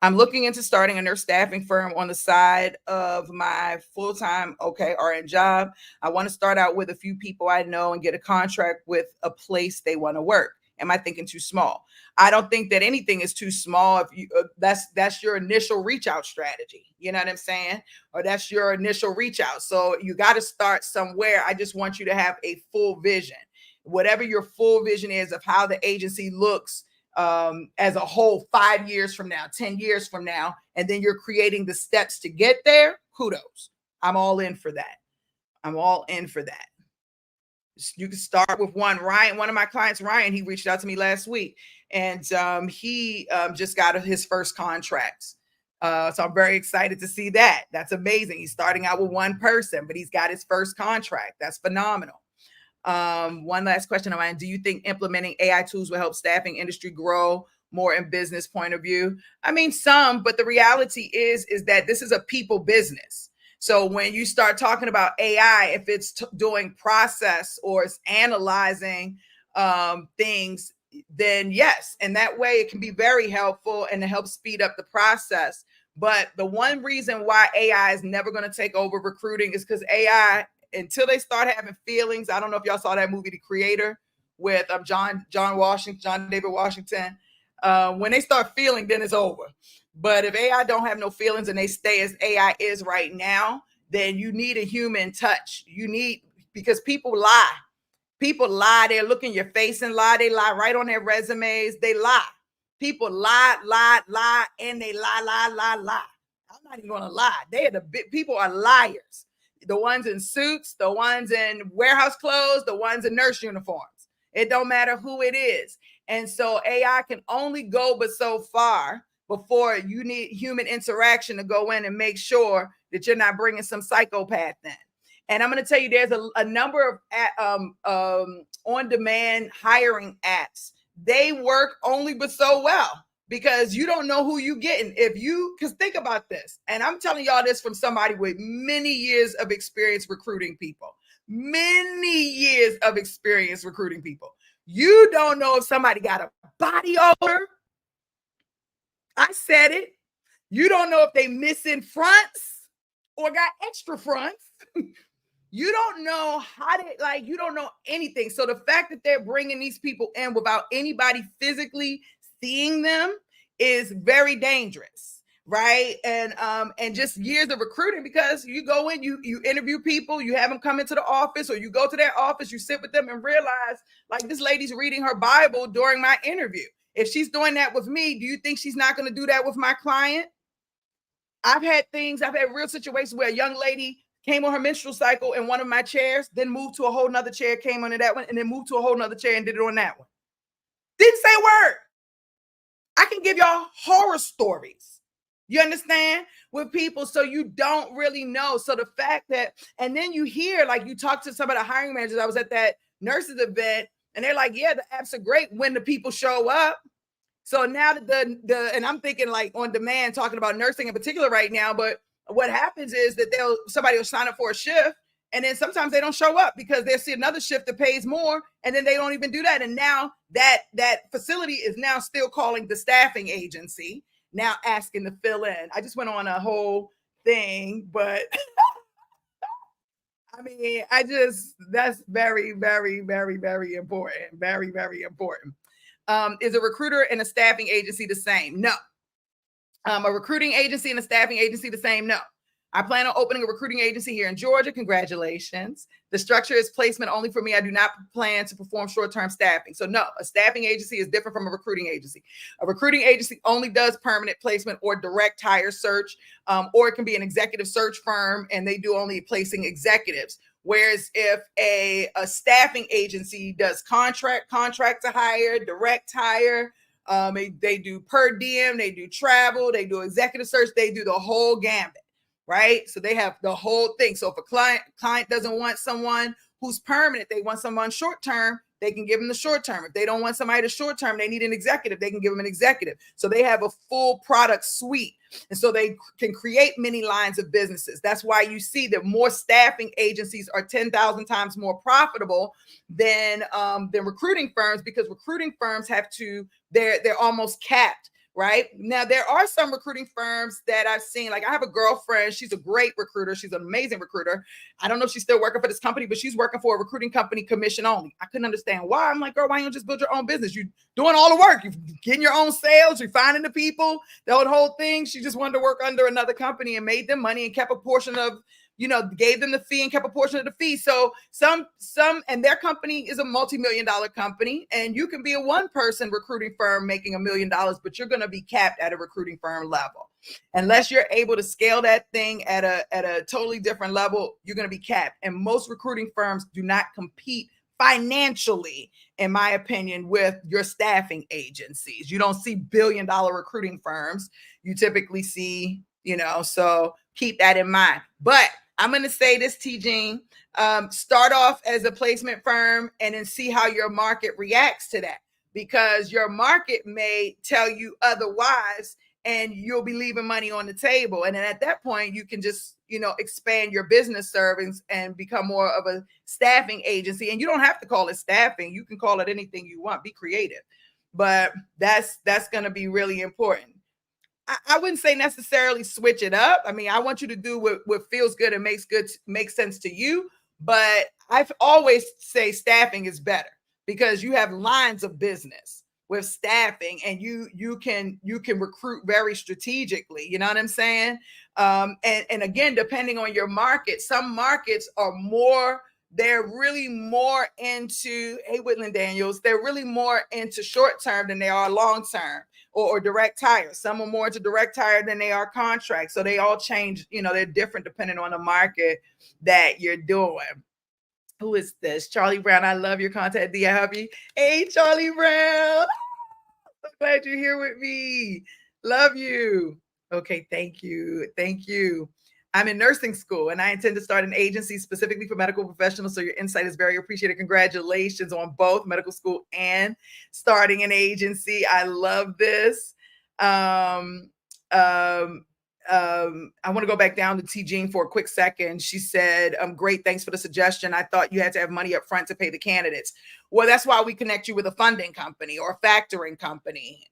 I'm looking into starting a nurse staffing firm on the side of my full-time RN job. I want to start out with a few people I know and get a contract with a place they want to work. Am I thinking too small? I don't think that anything is too small. If you that's your initial reach out strategy, you know what I'm saying? Or that's your initial reach out. So you got to start somewhere. I just want you to have a full vision. Whatever your full vision is of how the agency looks as a whole 5 years from now, 10 years from now, and then you're creating the steps to get there, kudos. I'm all in for that. I'm all in for that. You can start with one. Ryan, one of my clients, Ryan, he reached out to me last week, and he just got his first contracts. So I'm very excited to see that. That's amazing. He's starting out with one person, but he's got his first contract. That's phenomenal. One last question of mine. Do you think implementing AI tools will help staffing industry grow more in business point of view? I mean, some, but the reality is that this is a people business. So when you start talking about AI, if it's doing process or it's analyzing things, then yes. And that way it can be very helpful and to help speed up the process. But the one reason why AI is never going to take over recruiting is because AI, until they start having feelings. I don't know if y'all saw that movie, The Creator, with John David Washington. When they start feeling, then it's over. But if AI don't have no feelings and they stay as AI is right now, then you need a human touch. Because people lie. People lie. They look in your face and lie. They lie right on their resumes. They lie. People lie, and they lie. I'm not even gonna lie. People are liars. The ones in suits, the ones in warehouse clothes, the ones in nurse uniforms. It don't matter who it is. And so AI can only go but so far before you need human interaction to go in and make sure that you're not bringing some psychopath in. And I'm going to tell you, there's a number of on-demand hiring apps. They work only but so well, because you don't know who you getting. Because think about this, and I'm telling y'all this from somebody with many years of experience recruiting people. Many years of experience recruiting people. You don't know if somebody got a body odor. I said it. You don't know if they missing fronts or got extra fronts. You don't know you don't know anything. So the fact that they're bringing these people in without anybody physically seeing them is very dangerous, right? And just years of recruiting, because you go in, you interview people, you have them come into the office, or you go to their office, you sit with them and realize, like, this lady's reading her Bible during my interview. If she's doing that with me, do you think she's not going to do that with my client? I've had real situations where a young lady came on her menstrual cycle in one of my chairs, then moved to a whole nother chair, came onto that one, and then moved to a whole nother chair and did it on that one. Didn't say a word. I can give y'all horror stories, you understand, with people. So you don't really know. So the fact that, and then you hear, like, you talk to some of the hiring managers. I was at that nurses event, and they're like, yeah, the apps are great when the people show up. So now that and I'm thinking like on demand, talking about nursing in particular right now, but what happens is that somebody will sign up for a shift, and then sometimes they don't show up because they'll see another shift that pays more, and then they don't even do that. And now that facility is now still calling the staffing agency, now asking to fill in. I just went on a whole thing, but I mean, that's very, very, very, very important. Very, very important. Is a recruiter and a staffing agency the same? No. A recruiting agency and a staffing agency the same? No. I plan on opening a recruiting agency here in Georgia. Congratulations. The structure is placement only for me. I do not plan to perform short-term staffing. So no, a staffing agency is different from a recruiting agency. A recruiting agency only does permanent placement or direct hire search, or it can be an executive search firm, and they do only placing executives. Whereas if a staffing agency does contract to hire, direct hire, they do per diem, they do travel, they do executive search, they do the whole gambit, right? So they have the whole thing. So if a client doesn't want someone who's permanent, they want someone short term, they can give them the short term. If they don't want somebody to short term, they need an executive, they can give them an executive. So they have a full product suite. And so they can create many lines of businesses. That's why you see that more staffing agencies are 10,000 times more profitable than recruiting firms, because recruiting firms they're almost capped, right? Now, there are some recruiting firms that I've seen. Like I have a girlfriend, she's a great recruiter. She's an amazing recruiter. I don't know if she's still working for this company, but she's working for a recruiting company, commission only. I couldn't understand why. I'm like, girl, why don't you just build your own business? You're doing all the work. You're getting your own sales. You're finding the people, the whole thing. She just wanted to work under another company and made them money and kept a portion of, gave them the fee and kept a portion of the fee. So some, and their company is a multi-million-dollar company, and you can be a one-person recruiting firm making $1 million, but you're going to be capped at a recruiting firm level. Unless you're able to scale that thing at a totally different level, you're going to be capped. And most recruiting firms do not compete financially, in my opinion, with your staffing agencies. You don't see billion-dollar recruiting firms. You typically see, so keep that in mind. But I'm going to say this, T. Jean, start off as a placement firm and then see how your market reacts to that, because your market may tell you otherwise and you'll be leaving money on the table. And then at that point, you can just, expand your business service and become more of a staffing agency. And you don't have to call it staffing. You can call it anything you want. Be creative. But that's going to be really important. I wouldn't say necessarily switch it up. I mean, I want you to do what feels good and makes sense to you. But I've always say staffing is better because you have lines of business with staffing, and you can recruit very strategically. You know what I'm saying? And again, depending on your market, some markets are more. They're really more into, hey, Whitland Daniels, they're really more into short term than they are long term or direct hire. Some are more into direct hire than they are contract. So they all change, they're different depending on the market that you're doing. Who is this? Charlie Brown. I love your content, dear hubby. Hey, Charlie Brown. So glad you're here with me. Love you. Okay, thank you. Thank you. I'm in nursing school and I intend to start an agency specifically for medical professionals. So your insight is very appreciated. Congratulations on both medical school and starting an agency. I love this. I want to go back down to T. Jean for a quick second. She said, great, thanks for the suggestion. I thought you had to have money up front to pay the candidates. Well, that's why we connect you with a funding company or a factoring company,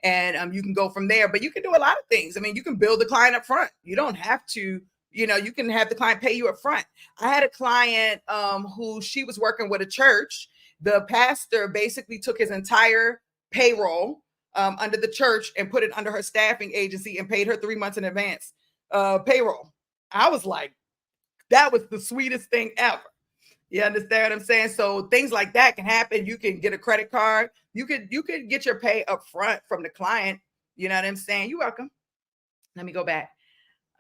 and you can go from there. But you can do a lot of things. I mean, you can build the client up front. You don't have to, you can have the client pay you up front. I had a client who she was working with a church. The pastor basically took his entire payroll under the church and put it under her staffing agency and paid her 3 months in advance payroll. I was like, that was the sweetest thing ever. You understand what I'm saying? So things like that can happen. You can get a credit card. You could get your pay up front from the client. You know what I'm saying? You're welcome. Let me go back.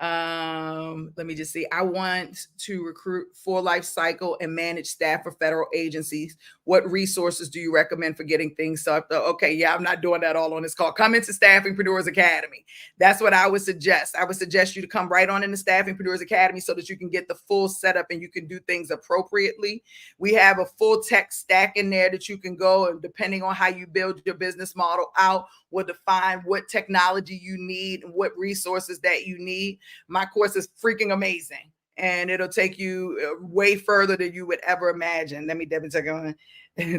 Let me just see. I want to recruit full life cycle and manage staff for federal agencies. What resources do you recommend for getting things set up? Okay, yeah, I'm not doing that all on this call. Come into Staffingpreneurs Academy. That's what I would suggest. I would suggest you to come right on into Staffingpreneurs Academy so that you can get the full setup and you can do things appropriately. We have a full tech stack in there that you can go, and depending on how you build your business model out, will define what technology you need and what resources that you need. My course is freaking amazing, and it'll take you way further than you would ever imagine. Let me double check on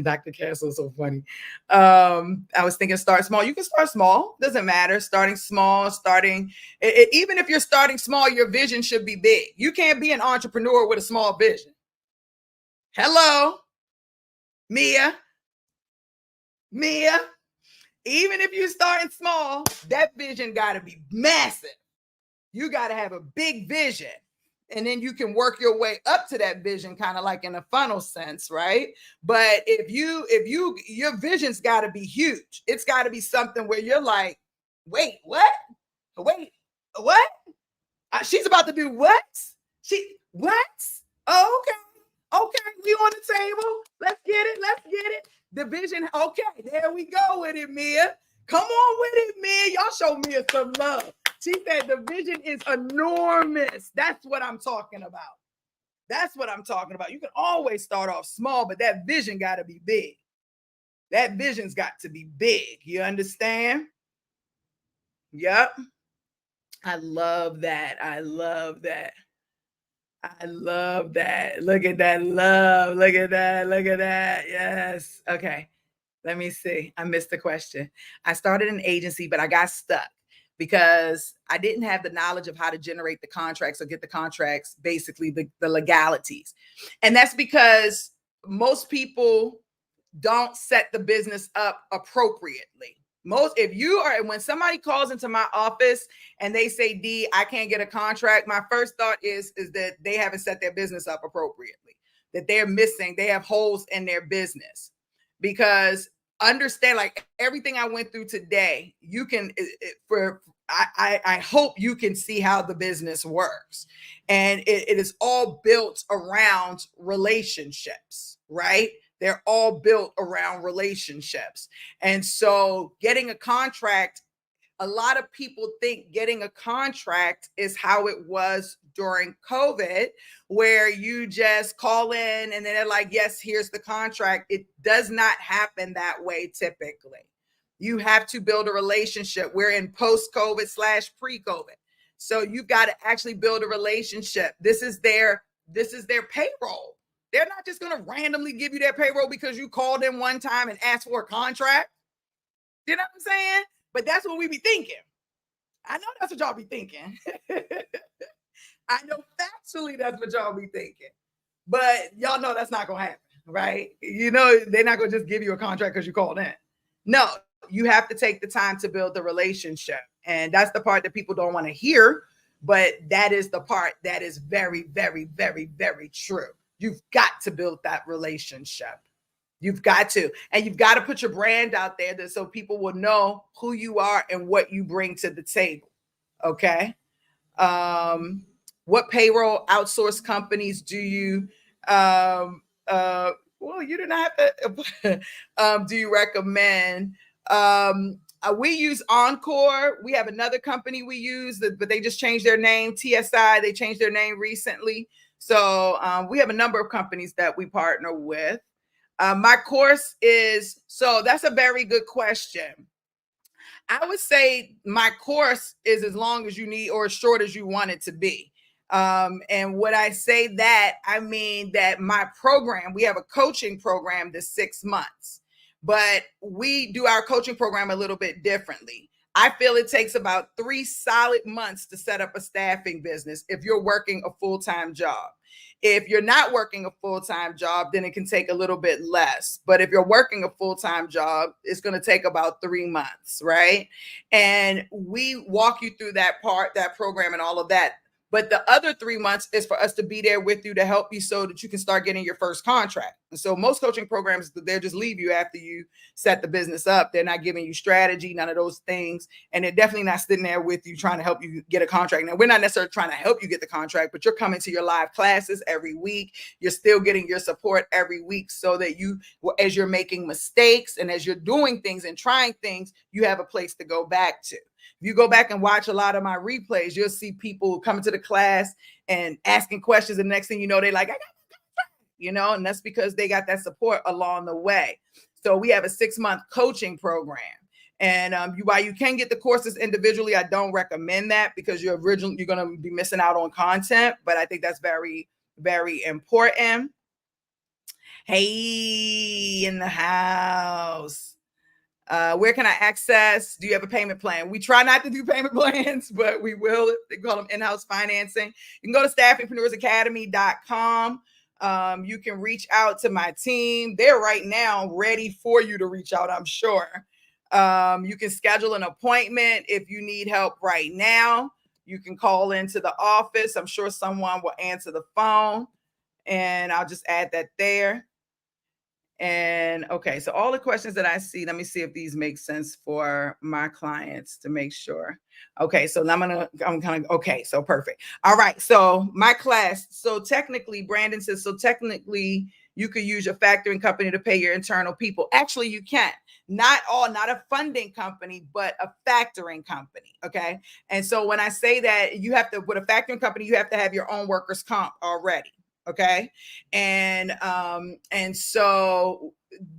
Dr. Castle is so funny. I was thinking start small. You can start small. Doesn't matter. Starting small, even if you're starting small, your vision should be big. You can't be an entrepreneur with a small vision. Hello, Mia. Even if you're starting small, that vision got to be massive. You got to have a big vision, and then you can work your way up to that vision, kind of like in a funnel sense, right? But if your vision's got to be huge. It's got to be something where you're like, wait, what? She's about to do what? What? Oh, okay, we on the table. Let's get it. The vision. Okay, there we go with it, Mia. Come on with it, Mia. Y'all show Mia some love. She said the vision is enormous. That's what I'm talking about. You can always start off small, but that vision got to be big. That vision's got to be big. You understand? Yep. I love that. Look at that love. Look at that. Yes. Okay. Let me see. I missed the question. I started an agency, but I got stuck because I didn't have the knowledge of how to generate the contracts or get the contracts, basically the legalities. And that's because most people don't set the business up appropriately. If you are, when somebody calls into my office and they say, D, I can't get a contract, my first thought is that they haven't set their business up appropriately, that they have holes in their business. Because understand, like everything I went through today, you can I hope you can see how the business works. And it is all built around relationships, right? They're all built around relationships. And so getting a contract, a lot of people think getting a contract is how it was during COVID, where you just call in and then they're like, yes, here's the contract. It does not happen that way typically. You have to build a relationship. We're in post-COVID / pre-COVID. So you've got to actually build a relationship. This is their payroll. They're not just going to randomly give you their payroll because you called in one time and asked for a contract. You know what I'm saying? But that's what we be thinking. I know that's what y'all be thinking. I know factually that's what y'all be thinking. But y'all know that's not going to happen, right? You know, they're not going to just give you a contract because you called in. No, you have to take the time to build the relationship. And that's the part that people don't want to hear. But that is the part that is very, very, very, very true. You've got to build that relationship. You've got to. And you've got to put your brand out there so people will know who you are and what you bring to the table. Okay. What payroll outsource companies do you well, you do not have to do you recommend? We use Encore. We have another company we use, but they just changed their name, TSI. They changed their name recently. So we have a number of companies that we partner with. My course is, so that's a very good question. I would say my course is as long as you need or as short as you want it to be. And when I say that, I mean that my program, we have a coaching program that's 6 months, but we do our coaching program a little bit differently. I feel it takes about 3 solid months to set up a staffing business if you're working a full-time job. If you're not working a full-time job, then it can take a little bit less. But if you're working a full-time job, it's going to take about 3 months, right? And we walk you through that program and all of that. But the other 3 months is for us to be there with you to help you so that you can start getting your first contract. And so most coaching programs, they'll just leave you after you set the business up. They're not giving you strategy, none of those things. And they're definitely not sitting there with you trying to help you get a contract. Now, we're not necessarily trying to help you get the contract, but you're coming to your live classes every week. You're still getting your support every week so that you, as you're making mistakes and as you're doing things and trying things, you have a place to go back to. If you go back and watch a lot of my replays, you'll see people coming to the class and asking questions. And the next thing you know, they're like, I got my contract, you know, and that's because they got that support along the way. So we have a 6-month coaching program. And while you can get the courses individually, I don't recommend that because you're going to be missing out on content. But I think that's very, very important. Hey, in the house. Where can I access? Do you have a payment plan? We try not to do payment plans, but we will. They call them in-house financing. You can go to staffingpreneursacademy.com. You can reach out to my team. They're right now ready for you to reach out, I'm sure. You can schedule an appointment if you need help right now. You can call into the office. I'm sure someone will answer the phone, and I'll just add that there. And okay, so all the questions that I see, let me see if these make sense for my clients to make sure. Okay, so okay, so perfect. All right, so my class, so technically, Brandon says, so technically you could use your factoring company to pay your internal people. Actually, you can. Not a funding company, but a factoring company, okay? And so when I say that, you have to, with a factoring company, you have to have your own workers' comp already. Okay. And so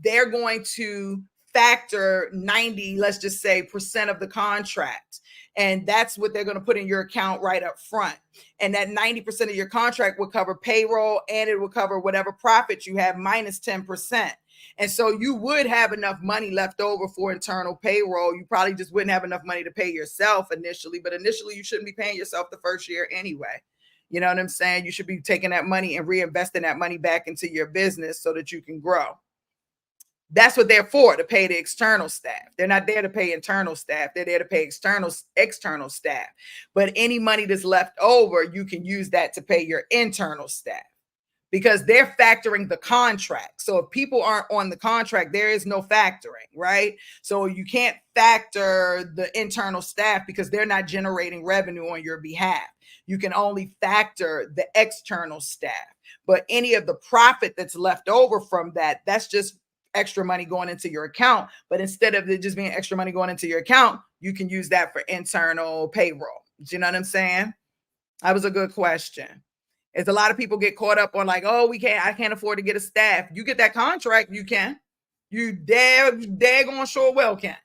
they're going to factor 90, let's just say, % of the contract. And that's what they're going to put in your account right up front. And that 90% of your contract will cover payroll, and it will cover whatever profit you have minus 10%. And so you would have enough money left over for internal payroll. You probably just wouldn't have enough money to pay yourself initially, but initially you shouldn't be paying yourself the first year anyway. You know what I'm saying? You should be taking that money and reinvesting that money back into your business so that you can grow. That's what they're for, to pay the external staff. They're not there to pay internal staff. They're there to pay external staff. But any money that's left over, you can use that to pay your internal staff because they're factoring the contract. So if people aren't on the contract, there is no factoring, right? So you can't factor the internal staff because they're not generating revenue on your behalf. You can only factor the external staff. But any of the profit that's left over from that, that's just extra money going into your account. But instead of it just being extra money going into your account, you can use that for internal payroll. Do you know what I'm saying? That was a good question. It's a lot of people get caught up on like, oh, I can't afford to get a staff. You get that contract, you can. You daggone sure well can.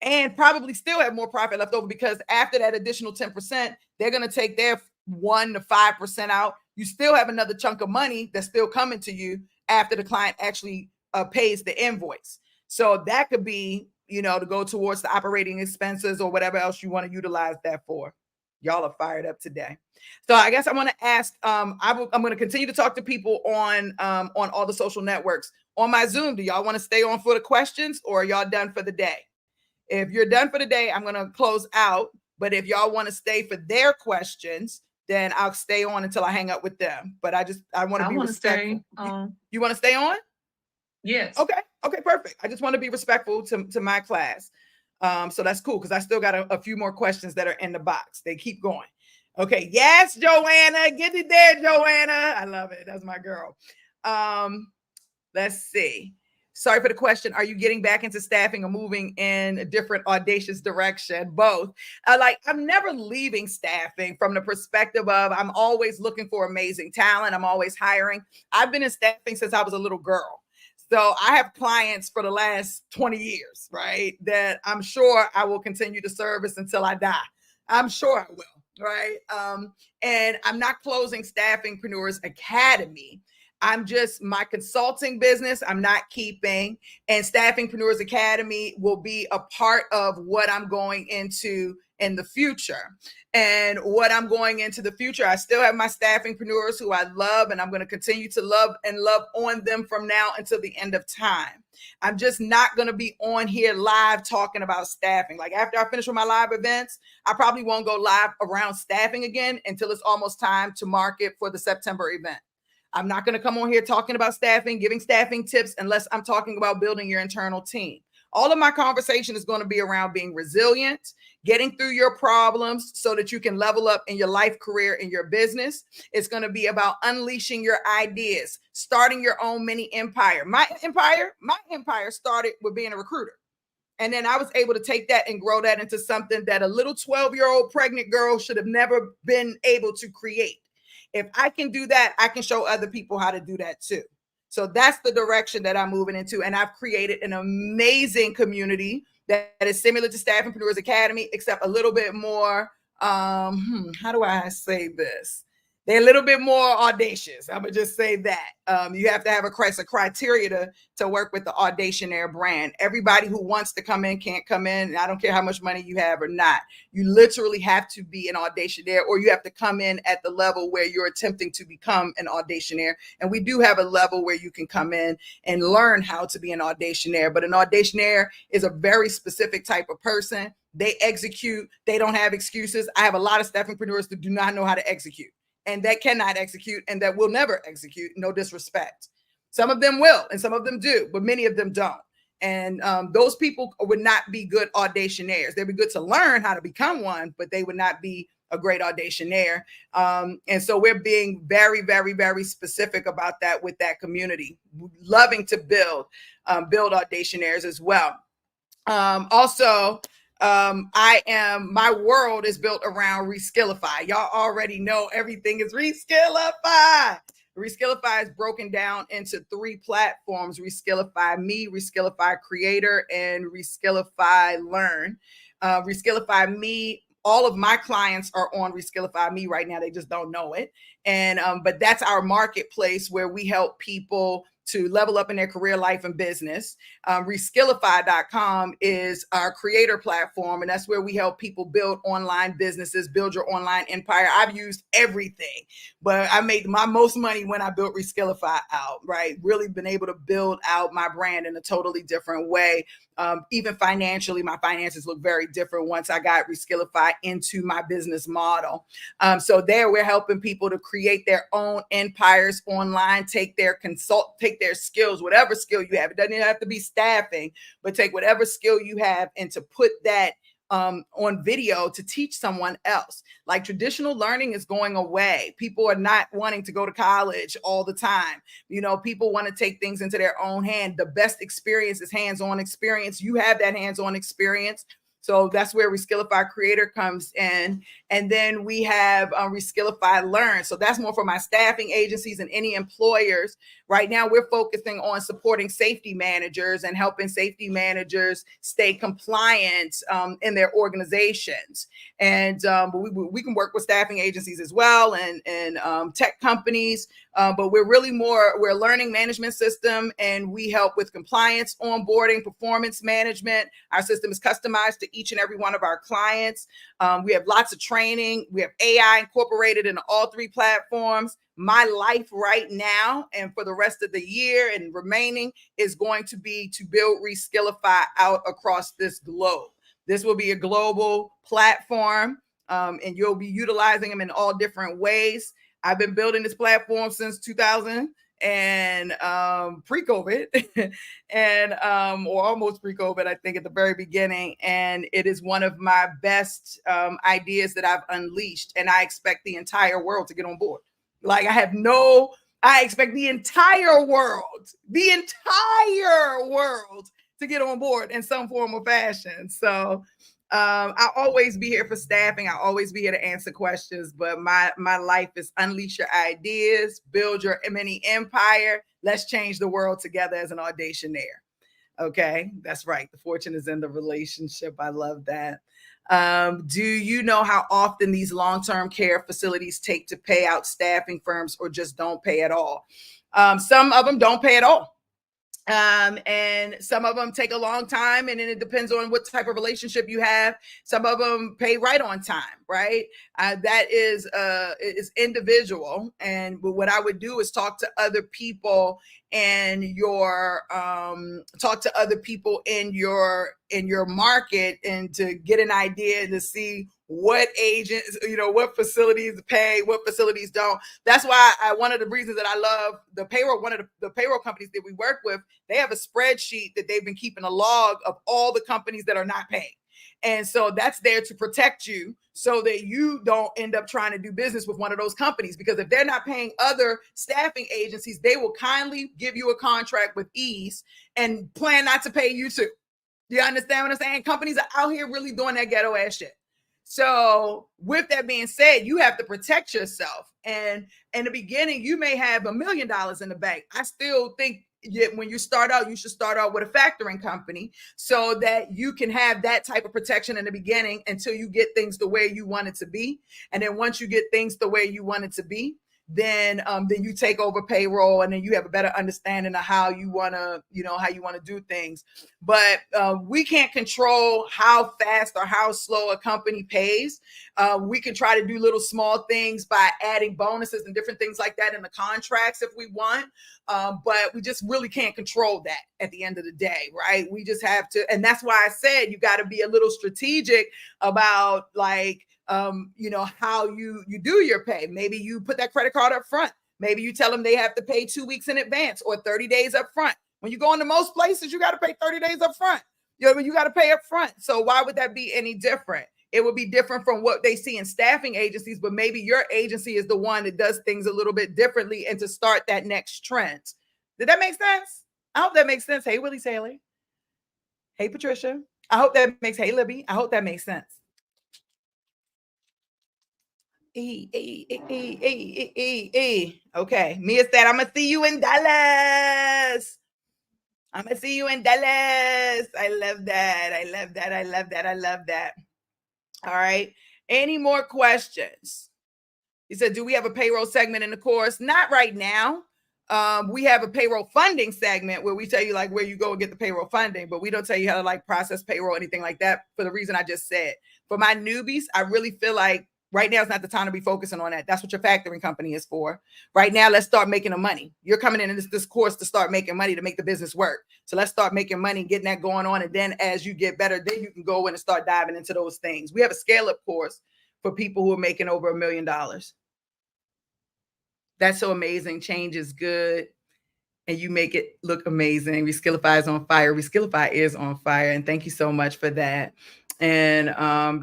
And probably still have more profit left over because after that additional 10%, they're going to take their 1 to 5% out. You still have another chunk of money that's still coming to you after the client actually pays the invoice. So that could be, to go towards the operating expenses or whatever else you want to utilize that for. Y'all are fired up today. So I guess I want to ask, I'm going to continue to talk to people on all the social networks. On my Zoom, do y'all want to stay on for the questions or are y'all done for the day? If you're done for the day, I'm going to close out. But if y'all want to stay for their questions, then I'll stay on until I hang up with them. But I want to be respectful. You want to stay on? Yes. Okay, perfect. I just want to be respectful to my class. So that's cool because I still got a few more questions that are in the box. They keep going. Okay. Yes, Joanna. Get it there, Joanna. I love it. That's my girl. Let's see. Sorry for the question. Are you getting back into staffing or moving in a different audacious direction? Both. I'm never leaving staffing from the perspective of I'm always looking for amazing talent. I'm always hiring. I've been in staffing since I was a little girl. So I have clients for the last 20 years, right? That I'm sure I will continue to service until I die. I'm sure I will, right? And I'm not closing Staffingpreneurs Academy. I'm just my consulting business. I'm not keeping, and Staffingpreneurs Academy will be a part of what I'm going into in the future. And what I'm going into the future, I still have my staffingpreneurs who I love, and I'm going to continue to love on them from now until the end of time. I'm just not going to be on here live talking about staffing. Like after I finish with my live events, I probably won't go live around staffing again until it's almost time to market for the September event. I'm not going to come on here talking about staffing, giving staffing tips unless I'm talking about building your internal team. All of my conversation is going to be around being resilient, getting through your problems so that you can level up in your life, career, and your business. It's going to be about unleashing your ideas, starting your own mini empire. My empire started with being a recruiter. And then I was able to take that and grow that into something that a little 12-year-old pregnant girl should have never been able to create. If I can do that, I can show other people how to do that too. So that's the direction that I'm moving into. And I've created an amazing community that is similar to Staffingpreneurs Academy, except a little bit more, how do I say this? They're a little bit more audacious. I'm going to just say that. You have to have a criteria to work with the Audationaire brand. Everybody who wants to come in can't come in. I don't care how much money you have or not. You literally have to be an Audationaire, or you have to come in at the level where you're attempting to become an Audationaire. And we do have a level where you can come in and learn how to be an Audationaire. But an Audationaire is a very specific type of person. They execute. They don't have excuses. I have a lot of staffingpreneurs that do not know how to execute, and that cannot execute, and that will never execute. No disrespect. Some of them will, and some of them do, but many of them don't. And those people would not be good Audationaires. They'd be good to learn how to become one, but they would not be a great Audationaire. And so we're being very, very, very specific about that with that community, loving to build Audationaires as well. My world is built around Reskillify. Y'all already know everything is Reskillify. Reskillify is broken down into 3 platforms: Reskillify Me, Reskillify Creator, and Reskillify Learn. Reskillify Me, all of my clients are on Reskillify Me right now. They just don't know it. And but that's our marketplace where we help people to level up in their career, life, and business. Reskillify.com is our creator platform, and that's where we help people build online businesses, build your online empire. I've used everything, but I made my most money when I built Reskillify out, right? Really been able to build out my brand in a totally different way. Even financially, my finances look very different once I got Reskillify into my business model. So there we're helping people to create their own empires online, take their skills, whatever skill you have. It doesn't even have to be staffing, but take whatever skill you have and to put that on video to teach someone else. Like traditional learning is going away. People are not wanting to go to college all the time. You know, people want to take things into their own hand. The best experience is hands-on experience. You have that hands-on experience. So that's where Reskillify Creator comes in. And then we have Reskillify Learn. So that's more for my staffing agencies and any employers. Right now, we're focusing on supporting safety managers and helping safety managers stay compliant in their organizations. And we can work with staffing agencies as well and tech companies. But we're a learning management system, and we help with compliance, onboarding, performance management. Our system is customized to each and every one of our clients. We have lots of training. We have AI incorporated in all three platforms. My life right now and for the rest of the year and remaining is going to be to build Reskillify out across this globe. This will be a global platform, and you'll be utilizing them in all different ways. I've been building this platform since 2000 and pre-COVID and or almost pre-COVID, I think at the very beginning. And it is one of my best ideas that I've unleashed. And I expect the entire world to get on board. Like I expect the entire world to get on board in some form or fashion. So I'll always be here for staffing. I'll always be here to answer questions, but my life is unleash your ideas, build your mini empire. Let's change the world together as an audationaire. Okay, that's right. The fortune is in the relationship. I love that. Do you know how often these long-term care facilities take to pay out staffing firms or just don't pay at all? Some of them don't pay at all. And some of them take a long time, and then it depends on what type of relationship you have. Some of them pay right on time, right? That is individual. And what I would do is talk to other people in your market and to get an idea to see what agents, what facilities pay, what facilities don't. That's why one of the reasons that I love the payroll, one of the payroll companies that we work with, they have a spreadsheet that they've been keeping a log of all the companies that are not paying. And so that's there to protect you so that you don't end up trying to do business with one of those companies, because if they're not paying other staffing agencies, they will kindly give you a contract with ease and plan not to pay you too. You understand what I'm saying? Companies are out here really doing that ghetto ass shit. So with that being said, you have to protect yourself. And in the beginning, you may have $1 million in the bank. I still think when you start out, you should start out with a factoring company so that you can have that type of protection in the beginning until you get things the way you want it to be. And then once you get things the way you want it to be, then you take over payroll, and then you have a better understanding of how you want to do things. But we can't control how fast or how slow a company pays. We can try to do little small things by adding bonuses and different things like that in the contracts if we want. But we just really can't control that at the end of the day, right? We just have to. And that's why I said you got to be a little strategic about how you do your pay. Maybe you put that credit card up front. Maybe you tell them they have to pay 2 weeks in advance or 30 days up front. When you go into most places, you got to pay 30 days up front. You got to pay up front. So why would that be any different? It would be different from what they see in staffing agencies, but maybe your agency is the one that does things a little bit differently and to start that next trend. Did that make sense? I hope that makes sense. Hey, Willie Saley. Hey, Patricia. I hope that makes, hey, Libby. I hope that makes sense. Okay. Mia said, I'm going to see you in Dallas. I love that. All right. Any more questions? He said, do we have a payroll segment in the course? Not right now. We have a payroll funding segment where we tell you like where you go and get the payroll funding, but we don't tell you how to like process payroll, anything like that, for the reason I just said. For my newbies, I really feel like right now is not the time to be focusing on that. That's what your factoring company is for. Right now, let's start making the money. You're coming in this course to start making money, to make the business work. So let's start making money, getting that going on. And then as you get better, then you can go in and start diving into those things. We have a scale-up course for people who are making over $1 million. That's so amazing. Change is good. And you make it look amazing. Reskillify is on fire. Reskillify is on fire. And thank you so much for that. And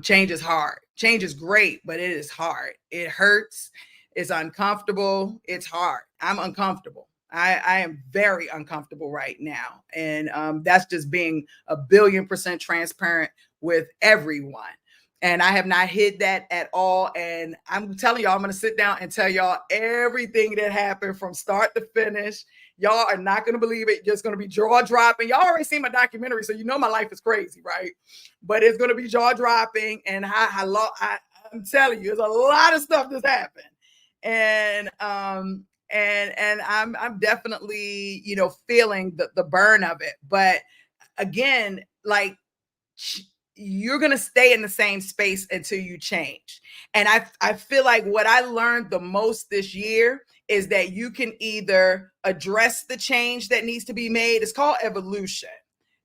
change is hard. Change is great, but it is hard. It hurts. It's uncomfortable. It's hard. I'm uncomfortable. I am very uncomfortable right now. And that's just being 1,000,000,000% transparent with everyone. And I have not hid that at all. And I'm telling y'all, I'm going to sit down and tell y'all everything that happened from start to finish. Y'all are not going to believe it. Just going to be jaw dropping. Y'all already seen my documentary, so you know my life is crazy, right? But it's going to be jaw dropping. And I'm telling you, there's a lot of stuff that's happened. And I'm definitely, feeling the burn of it. But again, like, you're going to stay in the same space until you change. And I feel like what I learned the most this year is that you can either address the change that needs to be made. It's called evolution.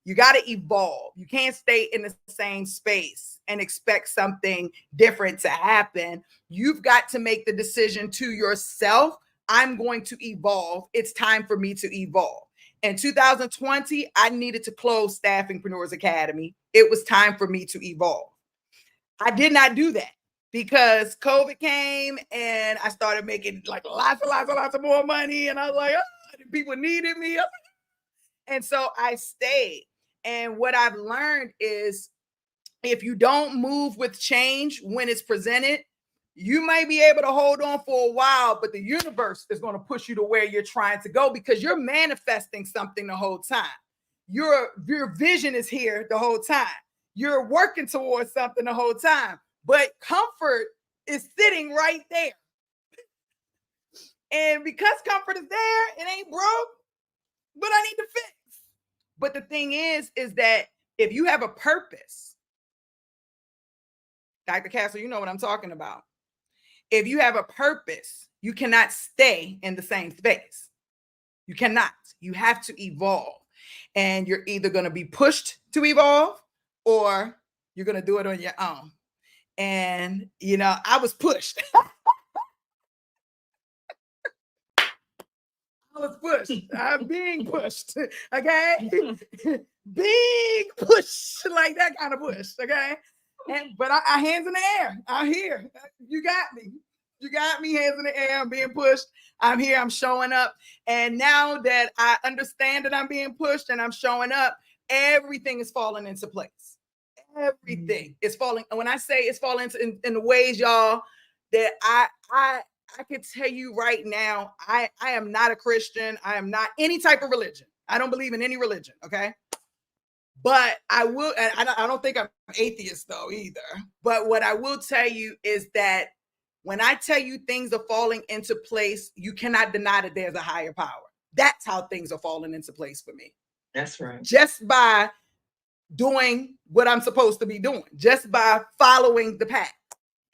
You got to evolve. You can't stay in the same space and expect something different to happen. You've got to make the decision to yourself. I'm going to evolve. It's time for me to evolve. In 2020, I needed to close Staffingpreneurs Academy. It was time for me to evolve. I did not do that because COVID came and I started making like lots of more money. And I was like, oh, people needed me. And so I stayed. And what I've learned is if you don't move with change when it's presented, you might be able to hold on for a while, but the universe is going to push you to where you're trying to go because you're manifesting something the whole time. Your vision is here the whole time. You're working towards something the whole time, but comfort is sitting right there. And because comfort is there, it ain't broke, but I need to fix. But the thing is that if you have a purpose, Dr. Castle, you know what I'm talking about. If you have a purpose, you cannot stay in the same space. You cannot. You have to evolve. And you're either going to be pushed to evolve or you're going to do it on your own. And, I was pushed. I was pushed. I'm being pushed. Okay? Being pushed, like that kind of push. Okay? But I hands in the air. I'm here. You got me. You got me, hands in the air. I'm being pushed. I'm here. I'm showing up. And now that I understand that I'm being pushed and I'm showing up, everything is falling into place. Everything is falling. And when I say it's falling in the ways, y'all, that I can tell you right now, I am not a Christian. I am not any type of religion. I don't believe in any religion. Okay. But I will, and I don't think I'm atheist though either. But what I will tell you is that when I tell you things are falling into place, you cannot deny that there's a higher power. That's how things are falling into place for me. That's right. Just by doing what I'm supposed to be doing, just by following the path.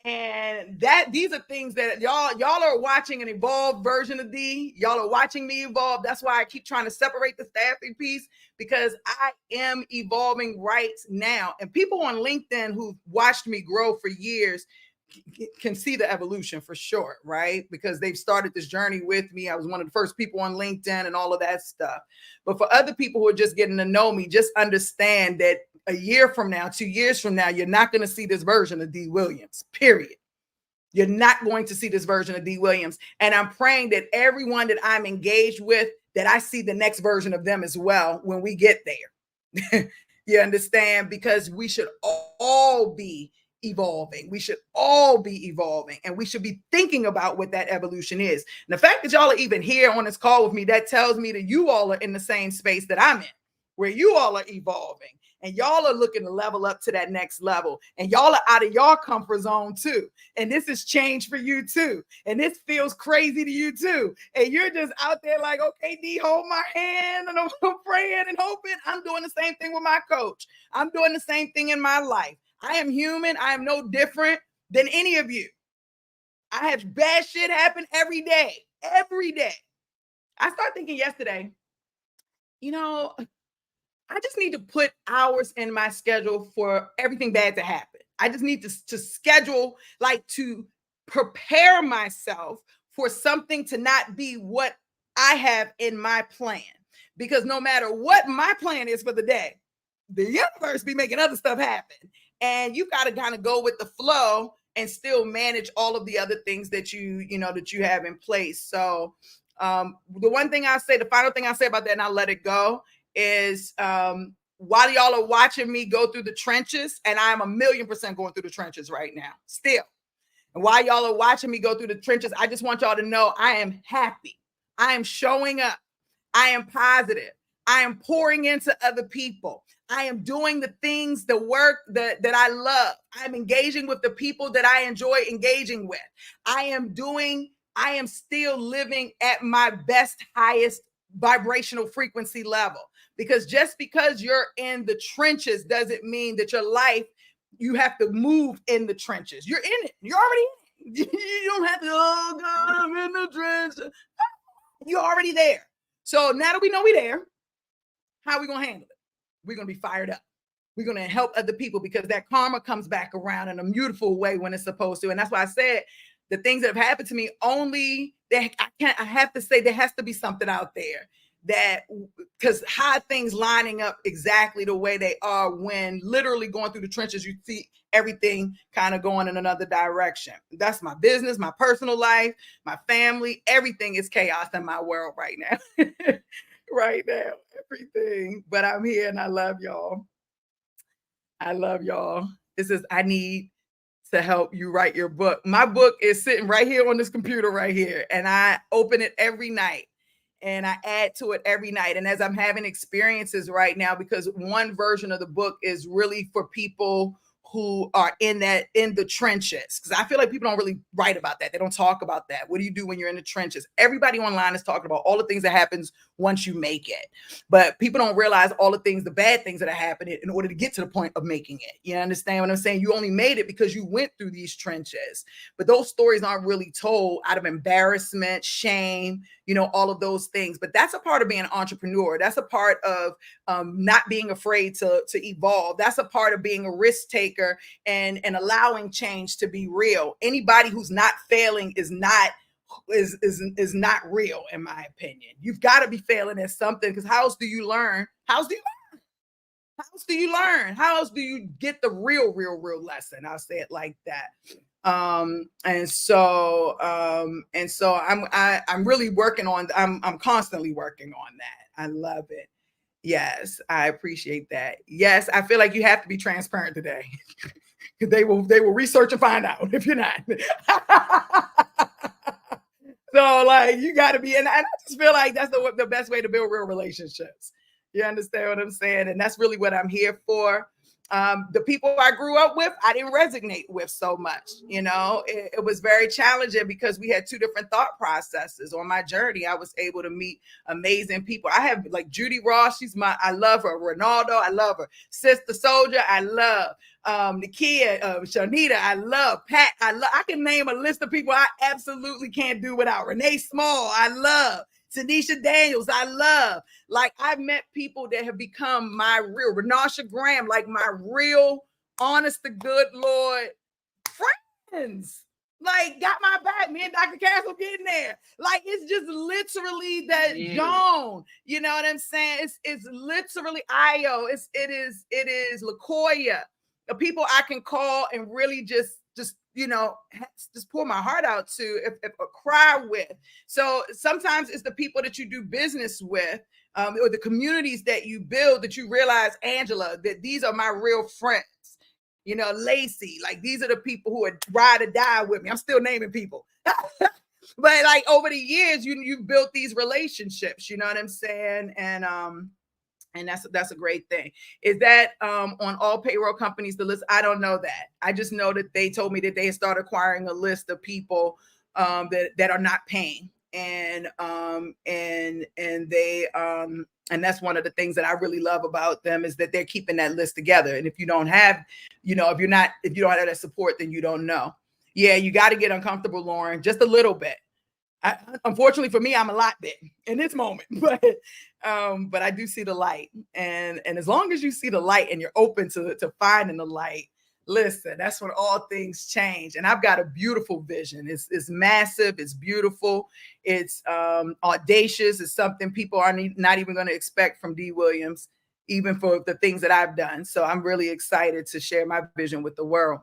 And these are things that y'all are watching an evolved version of D. Y'all are watching me evolve. That's why I keep trying to separate the staffing piece, because I am evolving right now. And people on LinkedIn who watched me grow for years can see the evolution for sure, right? Because they've started this journey with me. I was one of the first people on LinkedIn and all of that stuff. But for other people who are just getting to know me, just understand that a year from now, 2 years from now, you're not going to see this version of D. Williams, period. You're not going to see this version of D. Williams. And I'm praying that everyone that I'm engaged with, that I see the next version of them as well when we get there. You understand? Because we should all be evolving. We should all be evolving, and we should be thinking about what that evolution is. And the fact that y'all are even here on this call with me, that tells me that you all are in the same space that I'm in, where you all are evolving. And y'all are looking to level up to that next level. And y'all are out of your comfort zone too. And this is change for you too. And this feels crazy to you too. And you're just out there like, okay, D, hold my hand. And I'm praying and hoping. I'm doing the same thing with my coach. I'm doing the same thing in my life. I am human. I am no different than any of you. I have bad shit happen every day. Every day. I started thinking yesterday, you know, I just need to put hours in my schedule for everything bad to happen. I just need to schedule, like, to prepare myself for something to not be what I have in my plan. Because no matter what my plan is for the day, the universe be making other stuff happen. And you got to kind of go with the flow and still manage all of the other things that you have in place. So the one thing I say, the final thing I say about that, and I'll let it go, is while y'all are watching me go through the trenches, and I'm 1,000,000% going through the trenches right now, still. And while y'all are watching me go through the trenches, I just want y'all to know I am happy. I am showing up. I am positive. I am pouring into other people. I am doing the things, the work that I love. I'm engaging with the people that I enjoy engaging with. I am still living at my best, highest vibrational frequency level. Because just because you're in the trenches doesn't mean that your life, you have to move in the trenches. You're in it. You're already in it. You don't have to, oh God, I'm in the trenches. You're already there. So now that we know we're there, how are we going to handle it? We're going to be fired up. We're going to help other people, because that karma comes back around in a beautiful way when it's supposed to. And that's why I said the things that have happened to me, I have to say there has to be something out there that, because how things lining up exactly the way they are, when literally going through the trenches, you see everything kind of going in another direction. That's my business, my personal life, my family, everything is chaos in my world right now. Right now, everything. But I'm here and I love y'all. I love y'all. I need to help you write your book. My book is sitting right here on this computer right here, and I open it every night and I add to it every night. And as I'm having experiences right now, because one version of the book is really for people who are in the trenches, because I feel like people don't really write about that. They don't talk about that. What do you do when you're in the trenches? Everybody online is talking about all the things that happens once you make it, but people don't realize all the things, the bad things that are happening in order to get to the point of making it. You understand what I'm saying? You only made it because you went through these trenches, but those stories aren't really told out of embarrassment, shame, all of those things. But that's a part of being an entrepreneur. That's a part of not being afraid to evolve. That's a part of being a risk taker and allowing change to be real. Anybody who's not failing is not real, in my opinion. You've got to be failing at something, because how else do you learn? How else do you learn? How else do you get the real lesson? I'll say it like that. And so I'm really working on, I'm constantly working on that. I love it. Yes, I appreciate that. Yes, I feel like you have to be transparent today. They will research and find out if you're not. So like, you got to be, and I just feel like that's the best way to build real relationships. You understand what I'm saying? And that's really what I'm here for. The people I grew up with, I didn't resonate with so much. It was very challenging because we had two different thought processes. On my journey, I was able to meet amazing people. I have like Judy Ross. I love her. Ronaldo, I love her. Sister Soldier, I love. Nakia, Shanita, I love. Pat, I can name a list of people I absolutely can't do without. Renee Small, I love. Tanisha Daniels, I love. Like, I've met people that have become my real, Renasha Graham, like my real, honest to good Lord friends. Like, got my back. Me and Dr. Castle getting there. Like, it's just literally that zone. You know what I'm saying? It's literally Io. It is LaKoya. The people I can call and really just pour my heart out to, if cry with. So sometimes it's the people that you do business with, or the communities that you build, that you realize, Angela, that these are my real friends. Lacey, like, these are the people who are ride or die with me. I'm still naming people. But like, over the years, you built these relationships, you know what I'm saying? And And that's a great thing. Is that on all payroll companies, the list? I don't know that. I just know that they told me that they start acquiring a list of people that are not paying. And they and that's one of the things that I really love about them, is that they're keeping that list together. And if you don't have, if you don't have that support, then you don't know. Yeah, you got to get uncomfortable, Lauren, just a little bit. Unfortunately for me, I'm a lot bit in this moment, but I do see the light, and as long as you see the light and you're open to finding the light, listen, that's when all things change. And I've got a beautiful vision. It's massive, it's beautiful, it's audacious. It's something people are not even going to expect from D. Williams, even for the things that I've done. So I'm really excited to share my vision with the world.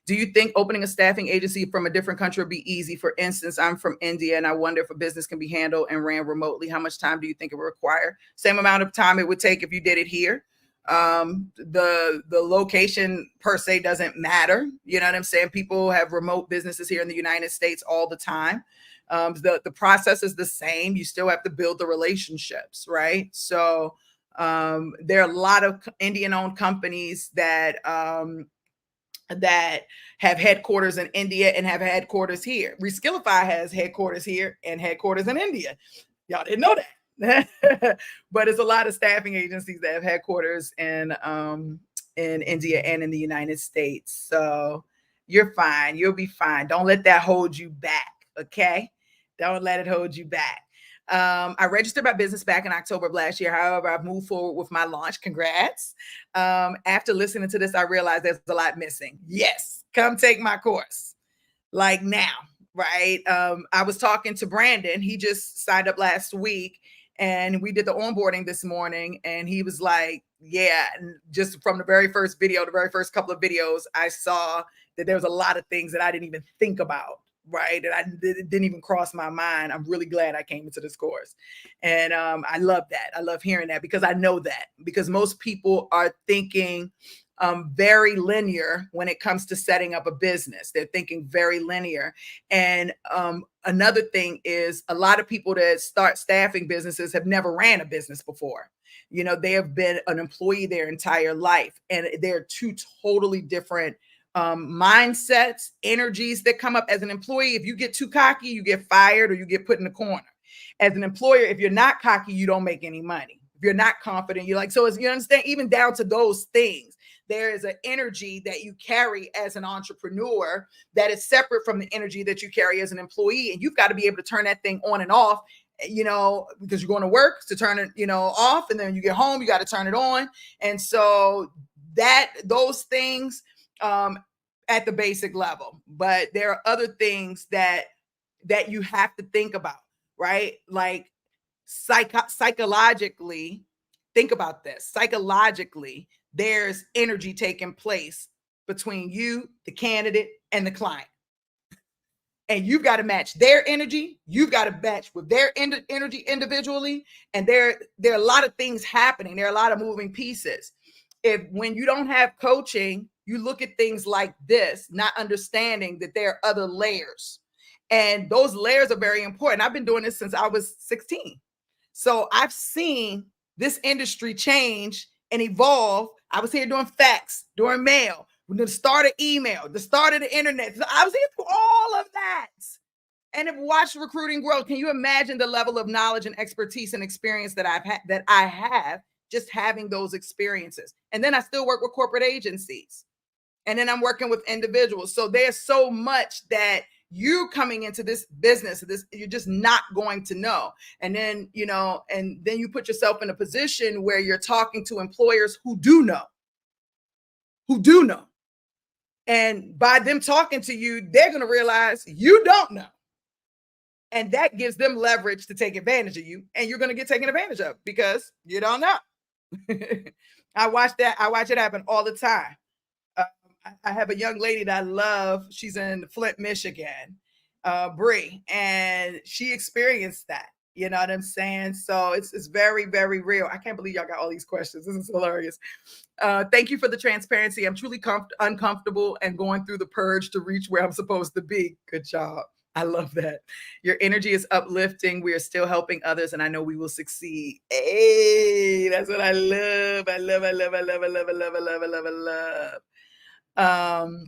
Do you think opening a staffing agency from a different country would be easy? For instance, I'm from India, and I wonder if a business can be handled and ran remotely. How much time do you think it would require? Same amount of time it would take if you did it here. The location per se doesn't matter. You know what I'm saying? People have remote businesses here in the United States all the time. The process is the same. You still have to build the relationships, right? So there are a lot of Indian-owned companies that have headquarters in India and have headquarters here. Reskillify has headquarters here and headquarters in India. Y'all didn't know that. But it's a lot of staffing agencies that have headquarters in India and in the United States. So you're fine. You'll be fine. Don't let that hold you back. Okay. Don't let it hold you back. I registered my business back in October of last year. However, I've moved forward with my launch. Congrats. After listening to this, I realized there's a lot missing. Yes. Come take my course. Like now, right? I was talking to Brandon. He just signed up last week, and we did the onboarding this morning. And he was like, yeah, and just from the very first video, the very first couple of videos, I saw that there was a lot of things that I didn't even think about. Right. And it didn't even cross my mind. I'm really glad I came into this course. And I love that. I love hearing that, because I know that, because most people are thinking very linear when it comes to setting up a business. They're thinking very linear. And another thing is, a lot of people that start staffing businesses have never ran a business before. You know, they have been an employee their entire life, and they're two totally different mindsets, energies that come up. As an employee, if you get too cocky, you get fired or you get put in the corner. As an employer, if you're not cocky, you don't make any money. If you're not confident, you're like, so as you understand, even down to those things, there is an energy that you carry as an entrepreneur that is separate from the energy that you carry as an employee. And you've got to be able to turn that thing on and off, you know, because you're going to work to turn it, you know, off. And then you get home, you got to turn it on. And so those things, at the basic level, but there are other things that you have to think about, right? Like psychologically, think about this. Psychologically, there's energy taking place between you, the candidate, and the client. And you've got to match their energy. You've got to match with their energy individually. And there are a lot of things happening. There are a lot of moving pieces. When you don't have coaching, you look at things like this, not understanding that there are other layers. And those layers are very important. I've been doing this since I was 16. So I've seen this industry change and evolve. I was here doing fax, doing mail, the start of email, the start of the internet. So I was here through all of that. And have watched recruiting grow. Can you imagine the level of knowledge and expertise and experience that I have just having those experiences? And then I still work with corporate agencies. And then I'm working with individuals. So there's so much that you coming into this business, you're just not going to know. And then, you know, and then you put yourself in a position where you're talking to employers who do know. And by them talking to you, they're going to realize you don't know. And that gives them leverage to take advantage of you. And you're going to get taken advantage of because you don't know. I watch it happen all the time. I have a young lady that I love. She's in Flint, Michigan, Bree, and she experienced that. You know what I'm saying? So it's very, very real. I can't believe y'all got all these questions. This is hilarious. Thank you for the transparency. I'm truly uncomfortable and going through the purge to reach where I'm supposed to be. Good job. I love that. Your energy is uplifting. We are still helping others, and I know we will succeed. Hey, that's what I love. I love, I love, I love, I love, I love, I love, I love, I love.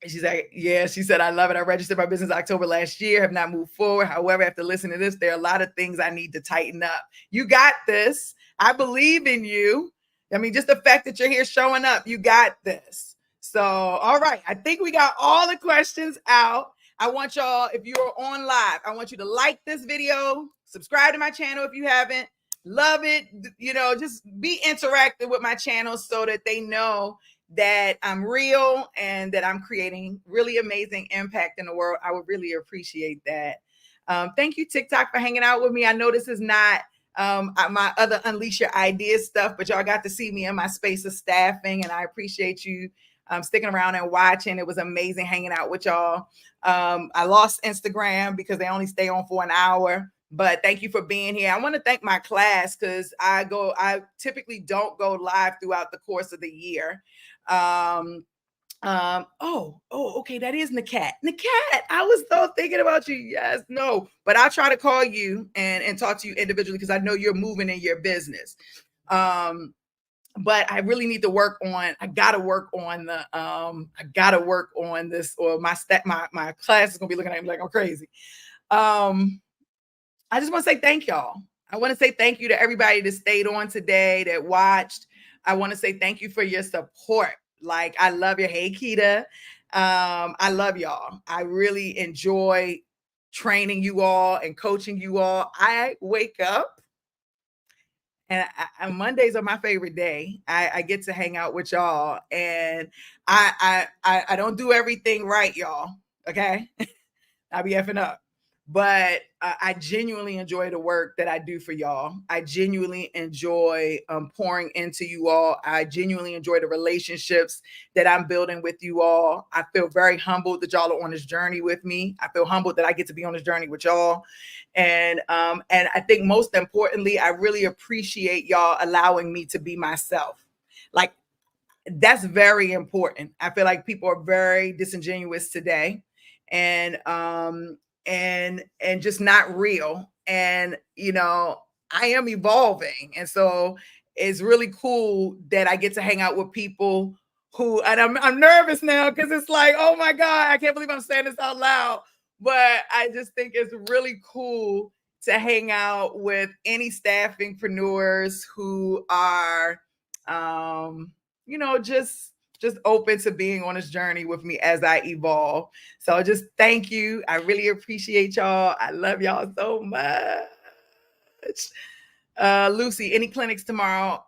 She's like, yeah, she said, I love it. I registered my business October last year, have not moved forward. However, after listening to this, there are a lot of things I need to tighten up. You got this. I believe in you. I mean, just the fact that you're here showing up, you got this. So, all right. I think we got all the questions out. I want y'all, if you're on live, I want you to like this video, subscribe to my channel if you haven't, love it. You know, just be interactive with my channel so that they know that I'm real and that I'm creating really amazing impact in the world. I would really appreciate that. Thank you, TikTok, for hanging out with me. I know this is not my other Unleash Your Ideas stuff, but y'all got to see me in my space of staffing, and I appreciate you sticking around and watching. It was amazing hanging out with y'all. I lost Instagram because they only stay on for an hour. But thank you for being here. I want to thank my class because I typically don't go live throughout the course of the year. Okay, that is Nakat. Nakat, I was so thinking about you. Yes, no, but I'll try to call you and talk to you individually because I know you're moving in your business. But I really need to work on, I gotta work on this, or my class is gonna be looking at me like I'm crazy. I just want to say thank y'all. I want to say thank you to everybody that stayed on today, that watched. I want to say thank you for your support. Like, I love you. Hey, Keita. I love y'all. I really enjoy training you all and coaching you all. I wake up and Mondays are my favorite day. I get to hang out with y'all, and I don't do everything right, y'all. Okay. I'll be effing up. But I genuinely enjoy the work that I do for y'all. I genuinely enjoy pouring into you all. I genuinely enjoy the relationships that I'm building with you all. I feel very humbled that y'all are on this journey with me. I feel humbled that I get to be on this journey with y'all. And I think most importantly, I really appreciate y'all allowing me to be myself. Like, that's very important. I feel like people are very disingenuous today, and just not real. And you know, I am evolving, and so it's really cool that I get to hang out with people who, and I'm nervous now because it's like, oh my God, I can't believe I'm saying this out loud. But I just think it's really cool to hang out with any staffingpreneurs who are you know, just open to being on this journey with me as I evolve. So just thank you. I really appreciate y'all. I love y'all so much. Lucy, any clinics tomorrow?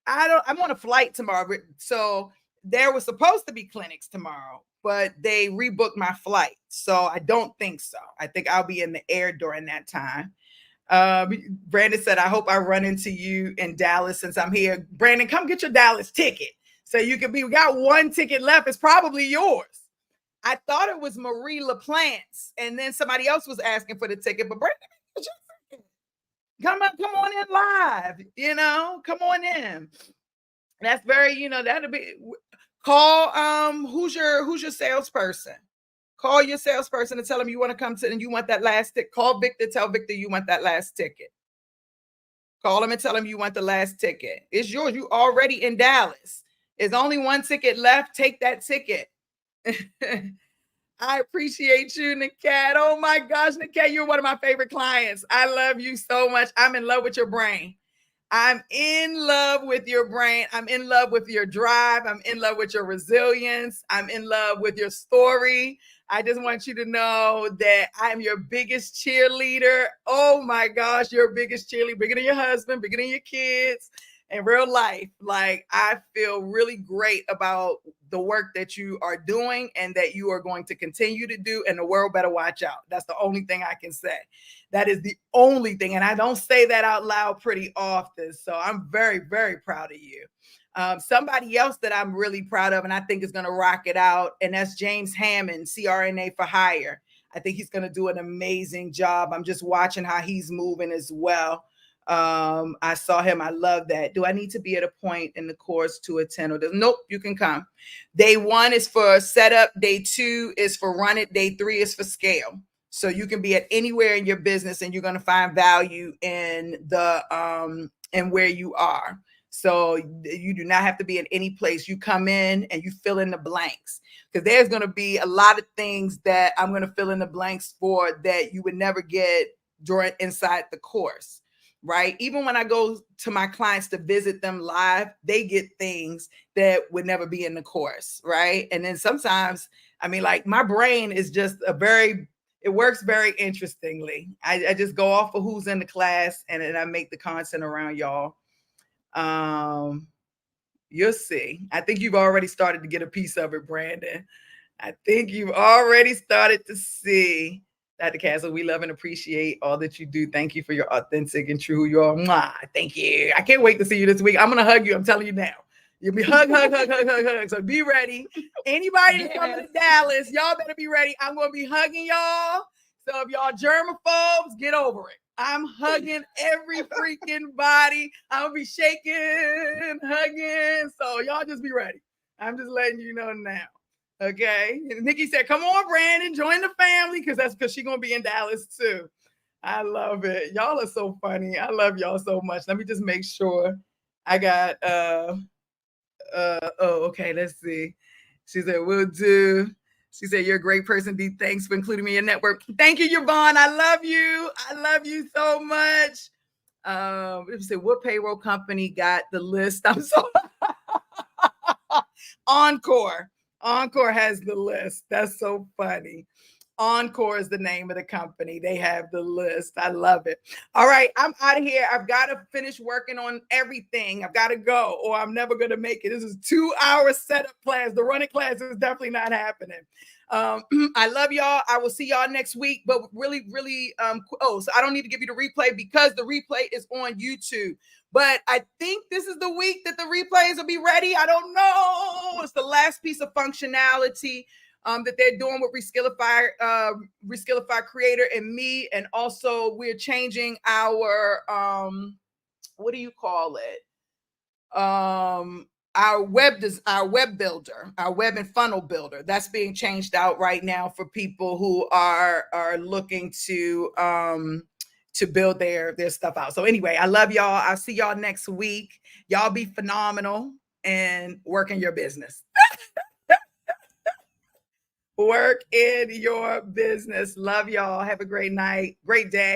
I'm on a flight tomorrow. So there was supposed to be clinics tomorrow, but they rebooked my flight. So I don't think so. I think I'll be in the air during that time. Brandon said, I hope I run into you in Dallas since I'm here. Brandon, come get your Dallas ticket. So you can we got one ticket left. It's probably yours. I thought it was Marie LaPlante, and then somebody else was asking for the ticket, but Brandon, come on in live, you know, come on in. That's very, you know, that'll be, call, who's your salesperson? Call your salesperson and tell them you want to come to, and you want that last ticket. Call Victor, tell Victor you want that last ticket. Call him and tell him you want the last ticket. It's yours. You already in Dallas. There's only one ticket left. Take that ticket. I appreciate you, Nakat. Oh my gosh, Nakat, you're one of my favorite clients. I love you so much. I'm in love with your brain. I'm in love with your brain. I'm in love with your drive. I'm in love with your resilience. I'm in love with your story. I just want you to know that I'm your biggest cheerleader. Oh my gosh, your biggest cheerleader, bigger than your husband, bigger than your kids. In real life, like, I feel really great about the work that you are doing and that you are going to continue to do, and the world better watch out. That's the only thing I can say. That is the only thing, and I don't say that out loud pretty often, so I'm very, very proud of you. Somebody else that I'm really proud of and I think is going to rock it out, and that's James Hammond, CRNA for Hire. I think he's going to do an amazing job. I'm just watching how he's moving as well. I saw him. I love that. Do I need to be at a point in the course to attend? Or nope, you can come. Day 1 is for setup. Day 2 is for run it. Day 3 is for scale. So you can be at anywhere in your business and you're going to find value in the in where you are. So you do not have to be in any place. You come in and you fill in the blanks, because there's going to be a lot of things that I'm going to fill in the blanks for that you would never get during inside the course, right? Even when I go to my clients to visit them live, they get things that would never be in the course, right? And then sometimes, I mean, like my brain is just it works very interestingly. I just go off of who's in the class and then I make the content around y'all. You'll see. I think you've already started to get a piece of it, Brandon. I think you've already started to see. Dr. Castle, we love and appreciate all that you do. Thank you for your authentic and true who you are. Mwah. Thank you. I can't wait to see you this week. I'm going to hug you. I'm telling you now. You'll be hug. So be ready. Anybody that's coming to Dallas, y'all better be ready. I'm going to be hugging y'all. So if y'all germaphobes, get over it. I'm hugging every freaking body. I'll be shaking, hugging. So y'all just be ready. I'm just letting you know now. Okay. And Nikki said, come on, Brandon, join the family, because she's going to be in Dallas too. I love it. Y'all are so funny. I love y'all so much. Let me just make sure I got, okay, let's see. She said, we'll do. She said, you're a great person, D. Thanks for including me in your network. Thank you, Yvonne. I love you. I love you so much. She said, what payroll company got the list? I'm so Encore. Encore has the list. That's so funny. Encore is the name of the company. They have the list. I love it. All right, I'm out of here. I've got to finish working on everything. I've got to go, or I'm never going to make it. This is 2-hour setup class. The running class is definitely not happening. I love y'all. I will see y'all next week. But really, so I don't need to give you the replay because the replay is on YouTube. But I think this is the week that the replays will be ready. I don't know. It's the last piece of functionality that they're doing with Reskillify Creator and me. And also we're changing our, what do you call it? Our web builder, our web and funnel builder. That's being changed out right now for people who are looking to build their stuff out. So anyway, I love y'all. I'll see y'all next week. Y'all be phenomenal and work in your business. Work in your business. Love y'all. Have a great night. Great day.